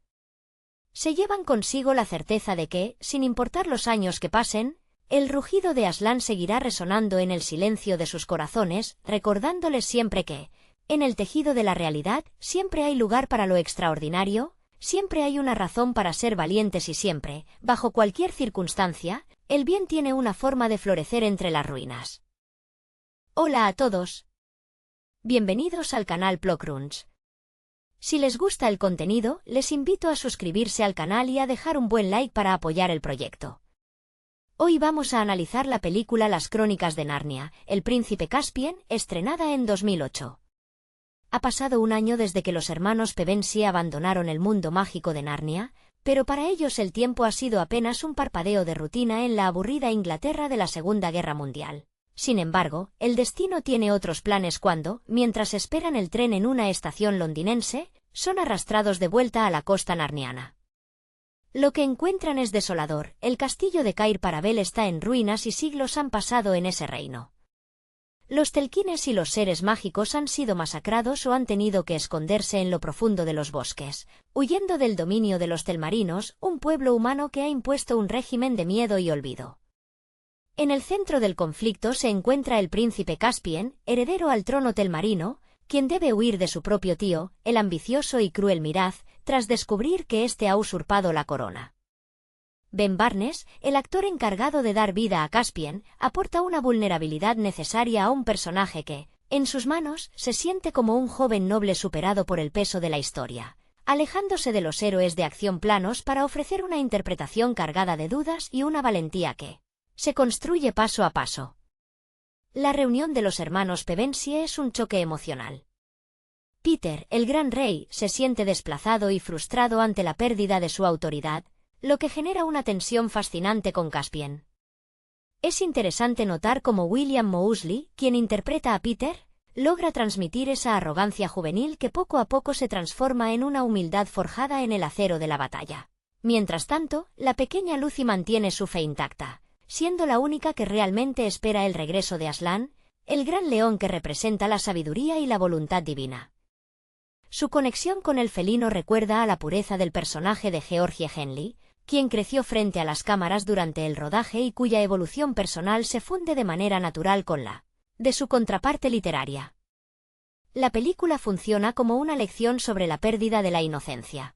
Se llevan consigo la certeza de que, sin importar los años que pasen, el rugido de Aslan seguirá resonando en el silencio de sus corazones, recordándoles siempre que, en el tejido de la realidad, siempre hay lugar para lo extraordinario, siempre hay una razón para ser valientes y siempre, bajo cualquier circunstancia, el bien tiene una forma de florecer entre las ruinas. Hola a todos. Bienvenidos al canal Plokrunch. Si les gusta el contenido, les invito a suscribirse al canal y a dejar un buen like para apoyar el proyecto. Hoy vamos a analizar la película Las Crónicas de Narnia, El Príncipe Caspian, estrenada en 2008. Ha pasado un año desde que los hermanos Pevensie abandonaron el mundo mágico de Narnia, pero para ellos el tiempo ha sido apenas un parpadeo de rutina en la aburrida Inglaterra de la Segunda Guerra Mundial. Sin embargo, el destino tiene otros planes cuando, mientras esperan el tren en una estación londinense, son arrastrados de vuelta a la costa narniana. Lo que encuentran es desolador, el castillo de Cair Paravel está en ruinas y siglos han pasado en ese reino. Los telquines y los seres mágicos han sido masacrados o han tenido que esconderse en lo profundo de los bosques, huyendo del dominio de los telmarinos, un pueblo humano que ha impuesto un régimen de miedo y olvido. En el centro del conflicto se encuentra el príncipe Caspian, heredero al trono telmarino, quien debe huir de su propio tío, el ambicioso y cruel Miraz, tras descubrir que éste ha usurpado la corona. Ben Barnes, el actor encargado de dar vida a Caspian, aporta una vulnerabilidad necesaria a un personaje que, en sus manos, se siente como un joven noble superado por el peso de la historia, alejándose de los héroes de acción planos para ofrecer una interpretación cargada de dudas y una valentía que se construye paso a paso. La reunión de los hermanos Pevensie es un choque emocional. Peter, el gran rey, se siente desplazado y frustrado ante la pérdida de su autoridad, lo que genera una tensión fascinante con Caspian. Es interesante notar cómo William Moseley, quien interpreta a Peter, logra transmitir esa arrogancia juvenil que poco a poco se transforma en una humildad forjada en el acero de la batalla. Mientras tanto, la pequeña Lucy mantiene su fe intacta, siendo la única que realmente espera el regreso de Aslan, el gran león que representa la sabiduría y la voluntad divina. Su conexión con el felino recuerda a la pureza del personaje de Georgie Henley, quien creció frente a las cámaras durante el rodaje y cuya evolución personal se funde de manera natural con la de su contraparte literaria. La película funciona como una lección sobre la pérdida de la inocencia.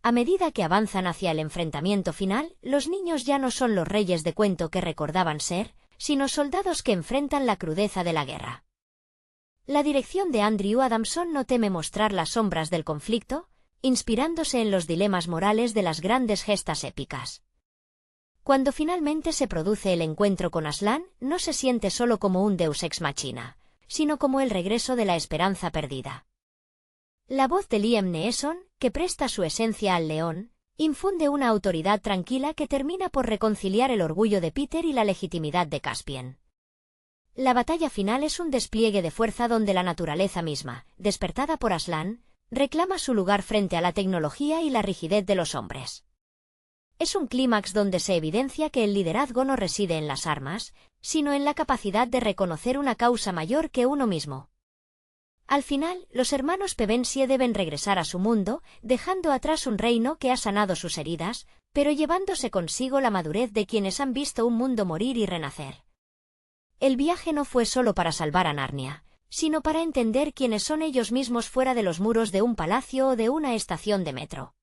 A medida que avanzan hacia el enfrentamiento final, los niños ya no son los reyes de cuento que recordaban ser, sino soldados que enfrentan la crudeza de la guerra. La dirección de Andrew Adamson no teme mostrar las sombras del conflicto, inspirándose en los dilemas morales de las grandes gestas épicas. Cuando finalmente se produce el encuentro con Aslan, no se siente solo como un deus ex machina, sino como el regreso de la esperanza perdida. La voz de Liam Neeson, que presta su esencia al león, infunde una autoridad tranquila que termina por reconciliar el orgullo de Peter y la legitimidad de Caspian. La batalla final es un despliegue de fuerza donde la naturaleza misma, despertada por Aslan, reclama su lugar frente a la tecnología y la rigidez de los hombres. Es un clímax donde se evidencia que el liderazgo no reside en las armas, sino en la capacidad de reconocer una causa mayor que uno mismo. Al final, los hermanos Pevensie deben regresar a su mundo, dejando atrás un reino que ha sanado sus heridas, pero llevándose consigo la madurez de quienes han visto un mundo morir y renacer. El viaje no fue solo para salvar a Narnia, sino para entender quiénes son ellos mismos fuera de los muros de un palacio o de una estación de metro.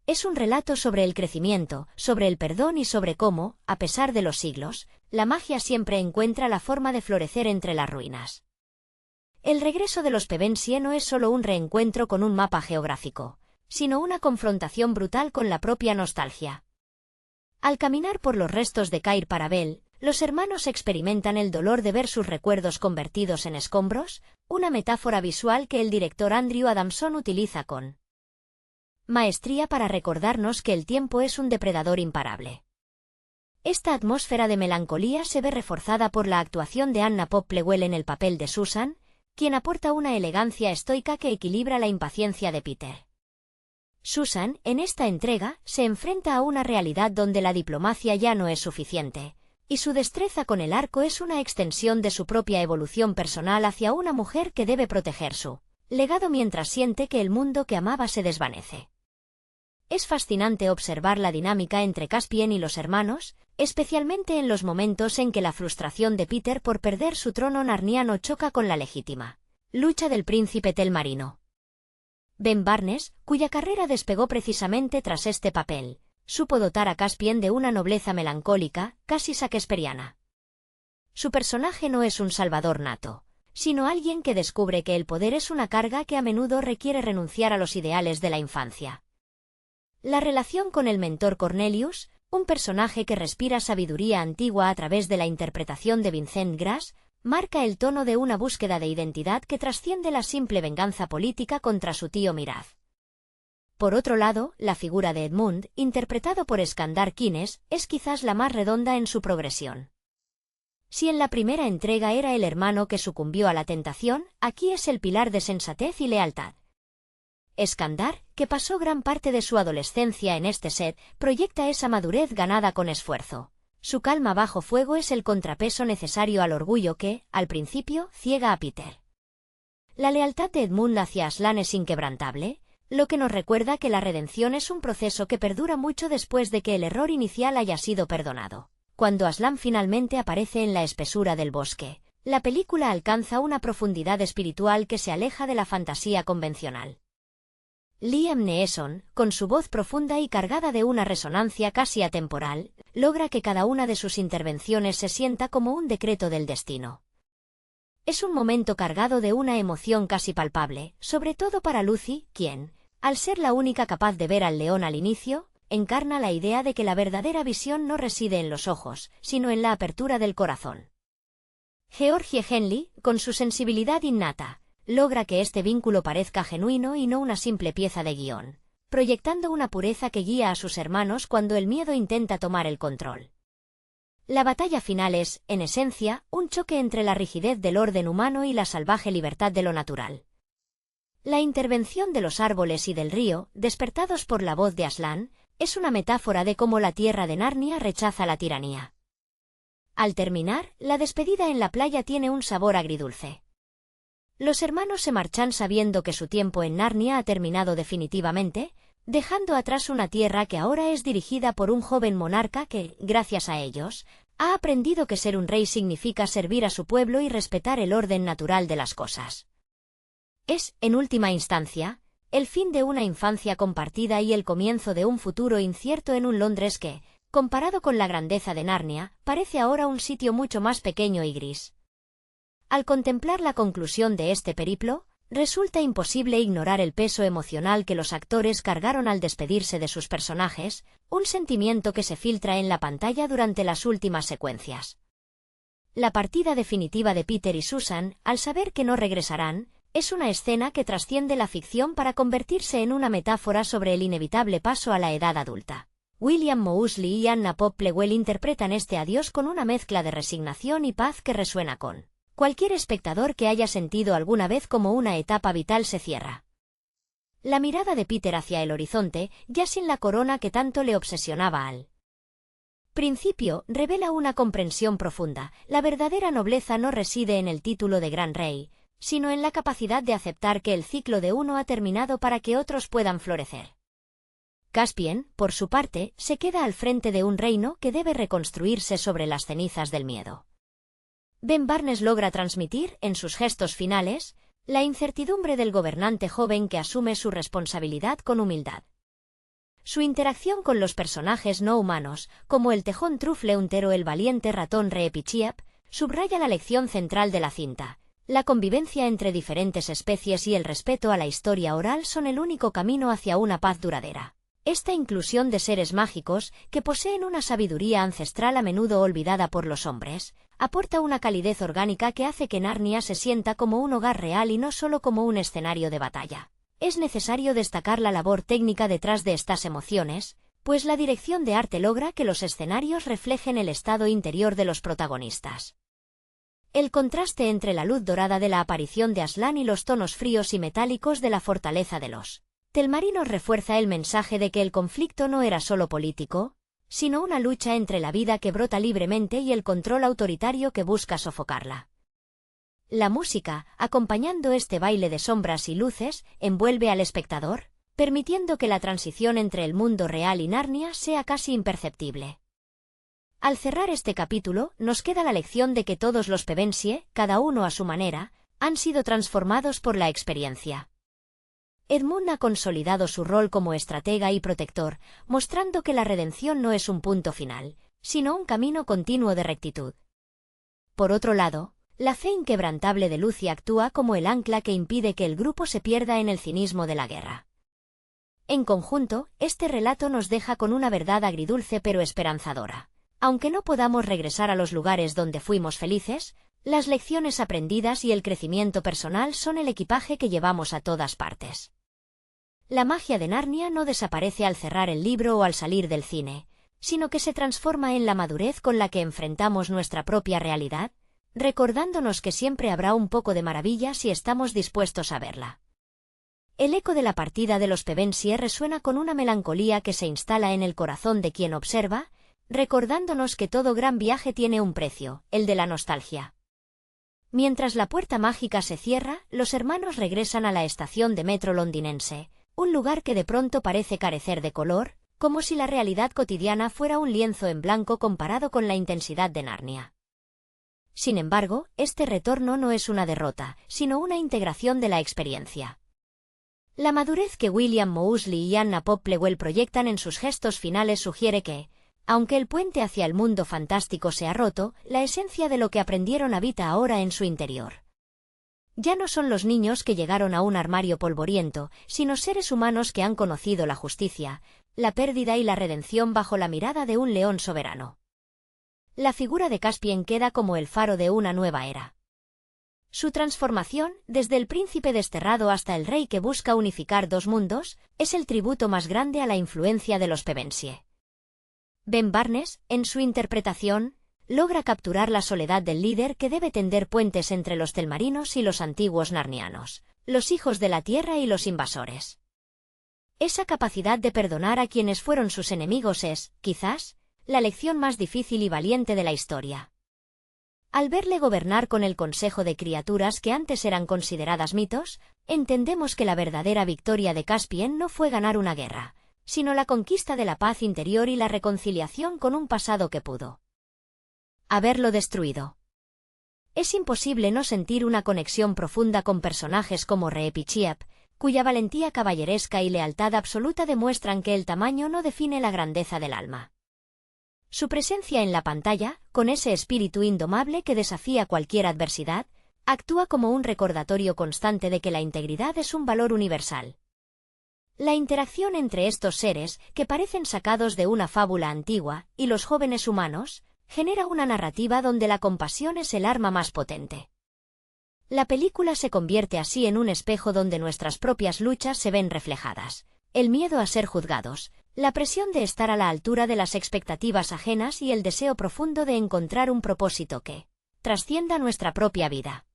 Es un relato sobre el crecimiento, sobre el perdón y sobre cómo, a pesar de los siglos, la magia siempre encuentra la forma de florecer entre las ruinas. El regreso de los Pevensie no es solo un reencuentro con un mapa geográfico, sino una confrontación brutal con la propia nostalgia. Al caminar por los restos de Cair Paravel, los hermanos experimentan el dolor de ver sus recuerdos convertidos en escombros, una metáfora visual que el director Andrew Adamson utiliza con maestría para recordarnos que el tiempo es un depredador imparable. Esta atmósfera de melancolía se ve reforzada por la actuación de Anna Popplewell en el papel de Susan, quien aporta una elegancia estoica que equilibra la impaciencia de Peter. Susan, en esta entrega, se enfrenta a una realidad donde la diplomacia ya no es suficiente, y su destreza con el arco es una extensión de su propia evolución personal hacia una mujer que debe proteger su legado mientras siente que el mundo que amaba se desvanece. Es fascinante observar la dinámica entre Caspian y los hermanos, especialmente en los momentos en que la frustración de Peter por perder su trono narniano choca con la legítima lucha del príncipe Telmarino. Ben Barnes, cuya carrera despegó precisamente tras este papel, supo dotar a Caspian de una nobleza melancólica, casi shakespeariana. Su personaje no es un salvador nato, sino alguien que descubre que el poder es una carga que a menudo requiere renunciar a los ideales de la infancia. La relación con el mentor Cornelius, un personaje que respira sabiduría antigua a través de la interpretación de Vincent Grass, marca el tono de una búsqueda de identidad que trasciende la simple venganza política contra su tío Miraz. Por otro lado, la figura de Edmund, interpretado por Skandar Kines, es quizás la más redonda en su progresión. Si en la primera entrega era el hermano que sucumbió a la tentación, aquí es el pilar de sensatez y lealtad. Skandar, que pasó gran parte de su adolescencia en este set, proyecta esa madurez ganada con esfuerzo. Su calma bajo fuego es el contrapeso necesario al orgullo que, al principio, ciega a Peter. La lealtad de Edmund hacia Aslan es inquebrantable, lo que nos recuerda que la redención es un proceso que perdura mucho después de que el error inicial haya sido perdonado. Cuando Aslan finalmente aparece en la espesura del bosque, la película alcanza una profundidad espiritual que se aleja de la fantasía convencional. Liam Neeson, con su voz profunda y cargada de una resonancia casi atemporal, logra que cada una de sus intervenciones se sienta como un decreto del destino. Es un momento cargado de una emoción casi palpable, sobre todo para Lucy, quien, al ser la única capaz de ver al león al inicio, encarna la idea de que la verdadera visión no reside en los ojos, sino en la apertura del corazón. Georgie Henley, con su sensibilidad innata, logra que este vínculo parezca genuino y no una simple pieza de guión, proyectando una pureza que guía a sus hermanos cuando el miedo intenta tomar el control. La batalla final es, en esencia, un choque entre la rigidez del orden humano y la salvaje libertad de lo natural. La intervención de los árboles y del río, despertados por la voz de Aslan, es una metáfora de cómo la tierra de Narnia rechaza la tiranía. Al terminar, la despedida en la playa tiene un sabor agridulce. Los hermanos se marchan sabiendo que su tiempo en Narnia ha terminado definitivamente, dejando atrás una tierra que ahora es dirigida por un joven monarca que, gracias a ellos, ha aprendido que ser un rey significa servir a su pueblo y respetar el orden natural de las cosas. Es, en última instancia, el fin de una infancia compartida y el comienzo de un futuro incierto en un Londres que, comparado con la grandeza de Narnia, parece ahora un sitio mucho más pequeño y gris. Al contemplar la conclusión de este periplo, resulta imposible ignorar el peso emocional que los actores cargaron al despedirse de sus personajes, un sentimiento que se filtra en la pantalla durante las últimas secuencias. La partida definitiva de Peter y Susan, al saber que no regresarán, es una escena que trasciende la ficción para convertirse en una metáfora sobre el inevitable paso a la edad adulta. William Moseley y Anna Popplewell interpretan este adiós con una mezcla de resignación y paz que resuena con cualquier espectador que haya sentido alguna vez como una etapa vital se cierra. La mirada de Peter hacia el horizonte, ya sin la corona que tanto le obsesionaba al principio, revela una comprensión profunda. La verdadera nobleza no reside en el título de gran rey, sino en la capacidad de aceptar que el ciclo de uno ha terminado para que otros puedan florecer. Caspian, por su parte, se queda al frente de un reino que debe reconstruirse sobre las cenizas del miedo. Ben Barnes logra transmitir, en sus gestos finales, la incertidumbre del gobernante joven que asume su responsabilidad con humildad. Su interacción con los personajes no humanos, como el tejón Trufle o el valiente ratón Reepicheep, subraya la lección central de la cinta. La convivencia entre diferentes especies y el respeto a la historia oral son el único camino hacia una paz duradera. Esta inclusión de seres mágicos, que poseen una sabiduría ancestral a menudo olvidada por los hombres, aporta una calidez orgánica que hace que Narnia se sienta como un hogar real y no solo como un escenario de batalla. Es necesario destacar la labor técnica detrás de estas emociones, pues la dirección de arte logra que los escenarios reflejen el estado interior de los protagonistas. El contraste entre la luz dorada de la aparición de Aslan y los tonos fríos y metálicos de la fortaleza de los Telmarinos refuerza el mensaje de que el conflicto no era solo político, sino una lucha entre la vida que brota libremente y el control autoritario que busca sofocarla. La música, acompañando este baile de sombras y luces, envuelve al espectador, permitiendo que la transición entre el mundo real y Narnia sea casi imperceptible. Al cerrar este capítulo, nos queda la lección de que todos los Pevensie, cada uno a su manera, han sido transformados por la experiencia. Edmund ha consolidado su rol como estratega y protector, mostrando que la redención no es un punto final, sino un camino continuo de rectitud. Por otro lado, la fe inquebrantable de Lucy actúa como el ancla que impide que el grupo se pierda en el cinismo de la guerra. En conjunto, este relato nos deja con una verdad agridulce pero esperanzadora. Aunque no podamos regresar a los lugares donde fuimos felices, las lecciones aprendidas y el crecimiento personal son el equipaje que llevamos a todas partes. La magia de Narnia no desaparece al cerrar el libro o al salir del cine, sino que se transforma en la madurez con la que enfrentamos nuestra propia realidad, recordándonos que siempre habrá un poco de maravilla si estamos dispuestos a verla. El eco de la partida de los Pevensie resuena con una melancolía que se instala en el corazón de quien observa, recordándonos que todo gran viaje tiene un precio, el de la nostalgia. Mientras la puerta mágica se cierra, los hermanos regresan a la estación de metro londinense, un lugar que de pronto parece carecer de color, como si la realidad cotidiana fuera un lienzo en blanco comparado con la intensidad de Narnia. Sin embargo, este retorno no es una derrota, sino una integración de la experiencia. La madurez que William Moseley y Anna Popplewell proyectan en sus gestos finales sugiere que, aunque el puente hacia el mundo fantástico se ha roto, la esencia de lo que aprendieron habita ahora en su interior. Ya no son los niños que llegaron a un armario polvoriento, sino seres humanos que han conocido la justicia, la pérdida y la redención bajo la mirada de un león soberano. La figura de Caspian queda como el faro de una nueva era. Su transformación, desde el príncipe desterrado hasta el rey que busca unificar dos mundos, es el tributo más grande a la influencia de los Pevensie. Ben Barnes, en su interpretación, logra capturar la soledad del líder que debe tender puentes entre los Telmarinos y los antiguos narnianos, los hijos de la tierra y los invasores. Esa capacidad de perdonar a quienes fueron sus enemigos es, quizás, la lección más difícil y valiente de la historia. Al verle gobernar con el consejo de criaturas que antes eran consideradas mitos, entendemos que la verdadera victoria de Caspian no fue ganar una guerra, sino la conquista de la paz interior y la reconciliación con un pasado que pudo haberlo destruido. Es imposible no sentir una conexión profunda con personajes como Reepicheep, cuya valentía caballeresca y lealtad absoluta demuestran que el tamaño no define la grandeza del alma. Su presencia en la pantalla, con ese espíritu indomable que desafía cualquier adversidad, actúa como un recordatorio constante de que la integridad es un valor universal. La interacción entre estos seres, que parecen sacados de una fábula antigua, y los jóvenes humanos, genera una narrativa donde la compasión es el arma más potente. La película se convierte así en un espejo donde nuestras propias luchas se ven reflejadas. El miedo a ser juzgados, la presión de estar a la altura de las expectativas ajenas y el deseo profundo de encontrar un propósito que trascienda nuestra propia vida.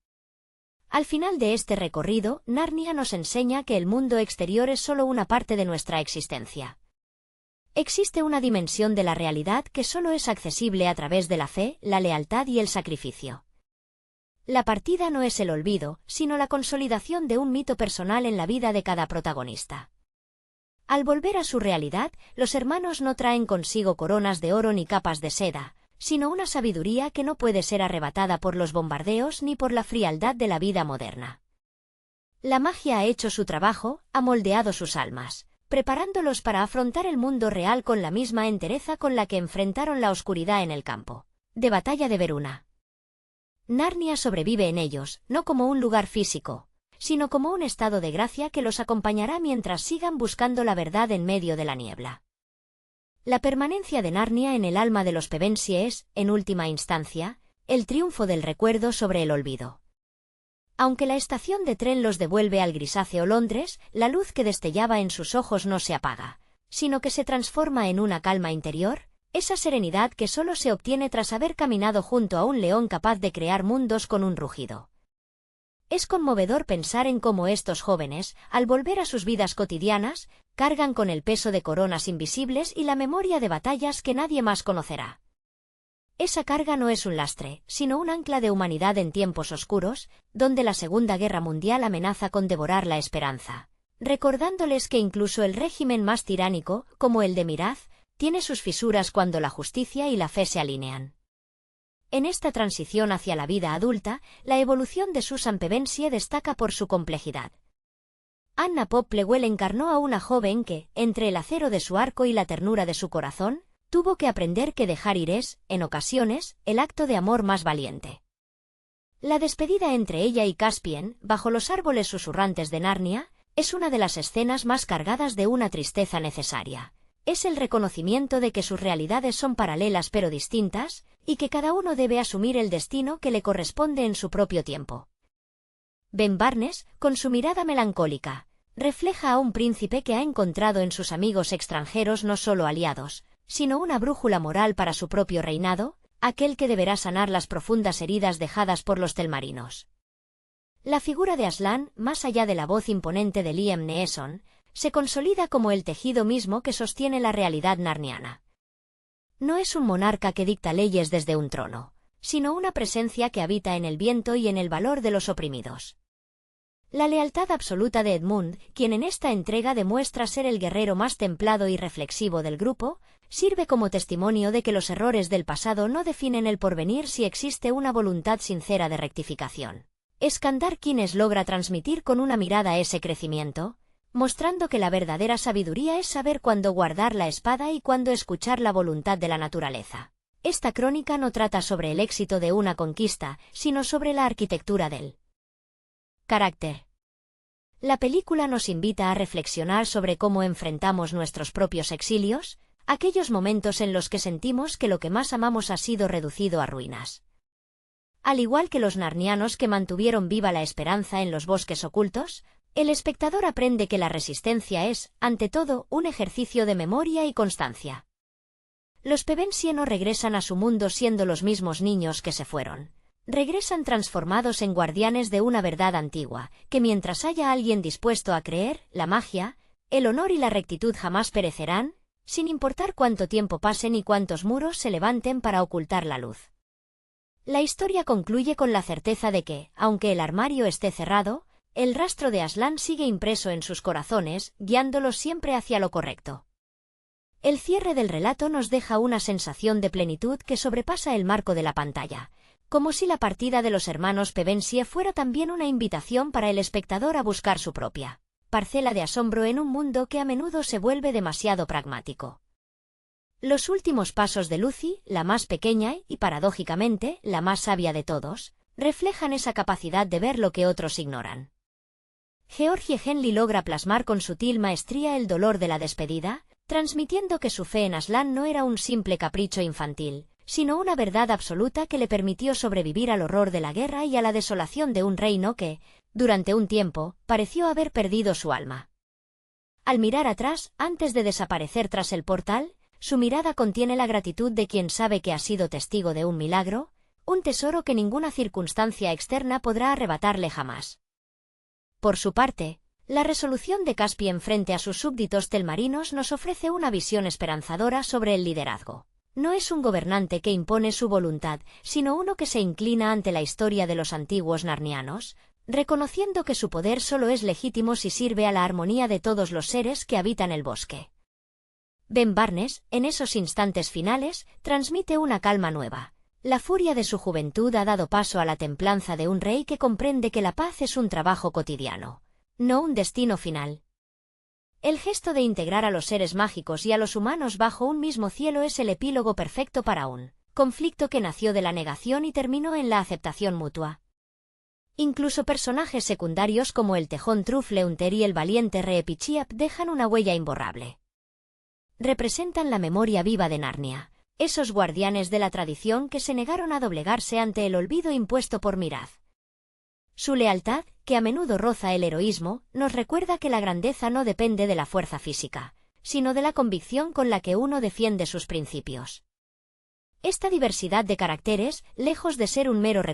Al final de este recorrido, Narnia nos enseña que el mundo exterior es solo una parte de nuestra existencia. Existe una dimensión de la realidad que solo es accesible a través de la fe, la lealtad y el sacrificio. La partida no es el olvido, sino la consolidación de un mito personal en la vida de cada protagonista. Al volver a su realidad, los hermanos no traen consigo coronas de oro ni capas de seda, sino una sabiduría que no puede ser arrebatada por los bombardeos ni por la frialdad de la vida moderna. La magia ha hecho su trabajo, ha moldeado sus almas, preparándolos para afrontar el mundo real con la misma entereza con la que enfrentaron la oscuridad en el campo de batalla de Veruna. Narnia sobrevive en ellos, no como un lugar físico, sino como un estado de gracia que los acompañará mientras sigan buscando la verdad en medio de la niebla. La permanencia de Narnia en el alma de los Pevensie es, en última instancia, el triunfo del recuerdo sobre el olvido. Aunque la estación de tren los devuelve al grisáceo Londres, la luz que destellaba en sus ojos no se apaga, sino que se transforma en una calma interior, esa serenidad que solo se obtiene tras haber caminado junto a un león capaz de crear mundos con un rugido. Es conmovedor pensar en cómo estos jóvenes, al volver a sus vidas cotidianas, cargan con el peso de coronas invisibles y la memoria de batallas que nadie más conocerá. Esa carga no es un lastre, sino un ancla de humanidad en tiempos oscuros, donde la Segunda Guerra Mundial amenaza con devorar la esperanza, recordándoles que incluso el régimen más tiránico, como el de Miraz, tiene sus fisuras cuando la justicia y la fe se alinean. En esta transición hacia la vida adulta, la evolución de Susan Pevensie destaca por su complejidad. Anna Popplewell encarnó a una joven que, entre el acero de su arco y la ternura de su corazón, tuvo que aprender que dejar ir es, en ocasiones, el acto de amor más valiente. La despedida entre ella y Caspian, bajo los árboles susurrantes de Narnia, es una de las escenas más cargadas de una tristeza necesaria. Es el reconocimiento de que sus realidades son paralelas pero distintas, y que cada uno debe asumir el destino que le corresponde en su propio tiempo. Ben Barnes, con su mirada melancólica, refleja a un príncipe que ha encontrado en sus amigos extranjeros no solo aliados, sino una brújula moral para su propio reinado, aquel que deberá sanar las profundas heridas dejadas por los telmarinos. La figura de Aslan, más allá de la voz imponente de Liam Neeson, se consolida como el tejido mismo que sostiene la realidad narniana. No es un monarca que dicta leyes desde un trono, sino una presencia que habita en el viento y en el valor de los oprimidos. La lealtad absoluta de Edmund, quien en esta entrega demuestra ser el guerrero más templado y reflexivo del grupo, sirve como testimonio de que los errores del pasado no definen el porvenir si existe una voluntad sincera de rectificación. Skandar Kines logra transmitir con una mirada ese crecimiento, mostrando que la verdadera sabiduría es saber cuándo guardar la espada y cuándo escuchar la voluntad de la naturaleza. Esta crónica no trata sobre el éxito de una conquista, sino sobre la arquitectura del carácter. La película nos invita a reflexionar sobre cómo enfrentamos nuestros propios exilios, aquellos momentos en los que sentimos que lo que más amamos ha sido reducido a ruinas. Al igual que los narnianos que mantuvieron viva la esperanza en los bosques ocultos, el espectador aprende que la resistencia es, ante todo, un ejercicio de memoria y constancia. Los Pevensie no regresan a su mundo siendo los mismos niños que se fueron. Regresan transformados en guardianes de una verdad antigua, que mientras haya alguien dispuesto a creer, la magia, el honor y la rectitud jamás perecerán, sin importar cuánto tiempo pase ni cuántos muros se levanten para ocultar la luz. La historia concluye con la certeza de que, aunque el armario esté cerrado, el rastro de Aslan sigue impreso en sus corazones, guiándolos siempre hacia lo correcto. El cierre del relato nos deja una sensación de plenitud que sobrepasa el marco de la pantalla, como si la partida de los hermanos Pevensie fuera también una invitación para el espectador a buscar su propia parcela de asombro en un mundo que a menudo se vuelve demasiado pragmático. Los últimos pasos de Lucy, la más pequeña y, paradójicamente, la más sabia de todos, reflejan esa capacidad de ver lo que otros ignoran. Georgie Henley logra plasmar con sutil maestría el dolor de la despedida, transmitiendo que su fe en Aslan no era un simple capricho infantil, sino una verdad absoluta que le permitió sobrevivir al horror de la guerra y a la desolación de un reino que, durante un tiempo, pareció haber perdido su alma. Al mirar atrás, antes de desaparecer tras el portal, su mirada contiene la gratitud de quien sabe que ha sido testigo de un milagro, un tesoro que ninguna circunstancia externa podrá arrebatarle jamás. Por su parte, la resolución de Caspian frente a sus súbditos telmarinos nos ofrece una visión esperanzadora sobre el liderazgo. No es un gobernante que impone su voluntad, sino uno que se inclina ante la historia de los antiguos narnianos, reconociendo que su poder solo es legítimo si sirve a la armonía de todos los seres que habitan el bosque. Ben Barnes, en esos instantes finales, transmite una calma nueva. La furia de su juventud ha dado paso a la templanza de un rey que comprende que la paz es un trabajo cotidiano, no un destino final. El gesto de integrar a los seres mágicos y a los humanos bajo un mismo cielo es el epílogo perfecto para un conflicto que nació de la negación y terminó en la aceptación mutua. Incluso personajes secundarios como el tejón Trufleunter y el valiente Reepichiap dejan una huella imborrable. Representan la memoria viva de Narnia, esos guardianes de la tradición que se negaron a doblegarse ante el olvido impuesto por Miraz. Su lealtad, que a menudo roza el heroísmo, nos recuerda que la grandeza no depende de la fuerza física, sino de la convicción con la que uno defiende sus principios. Esta diversidad de caracteres, lejos de ser un mero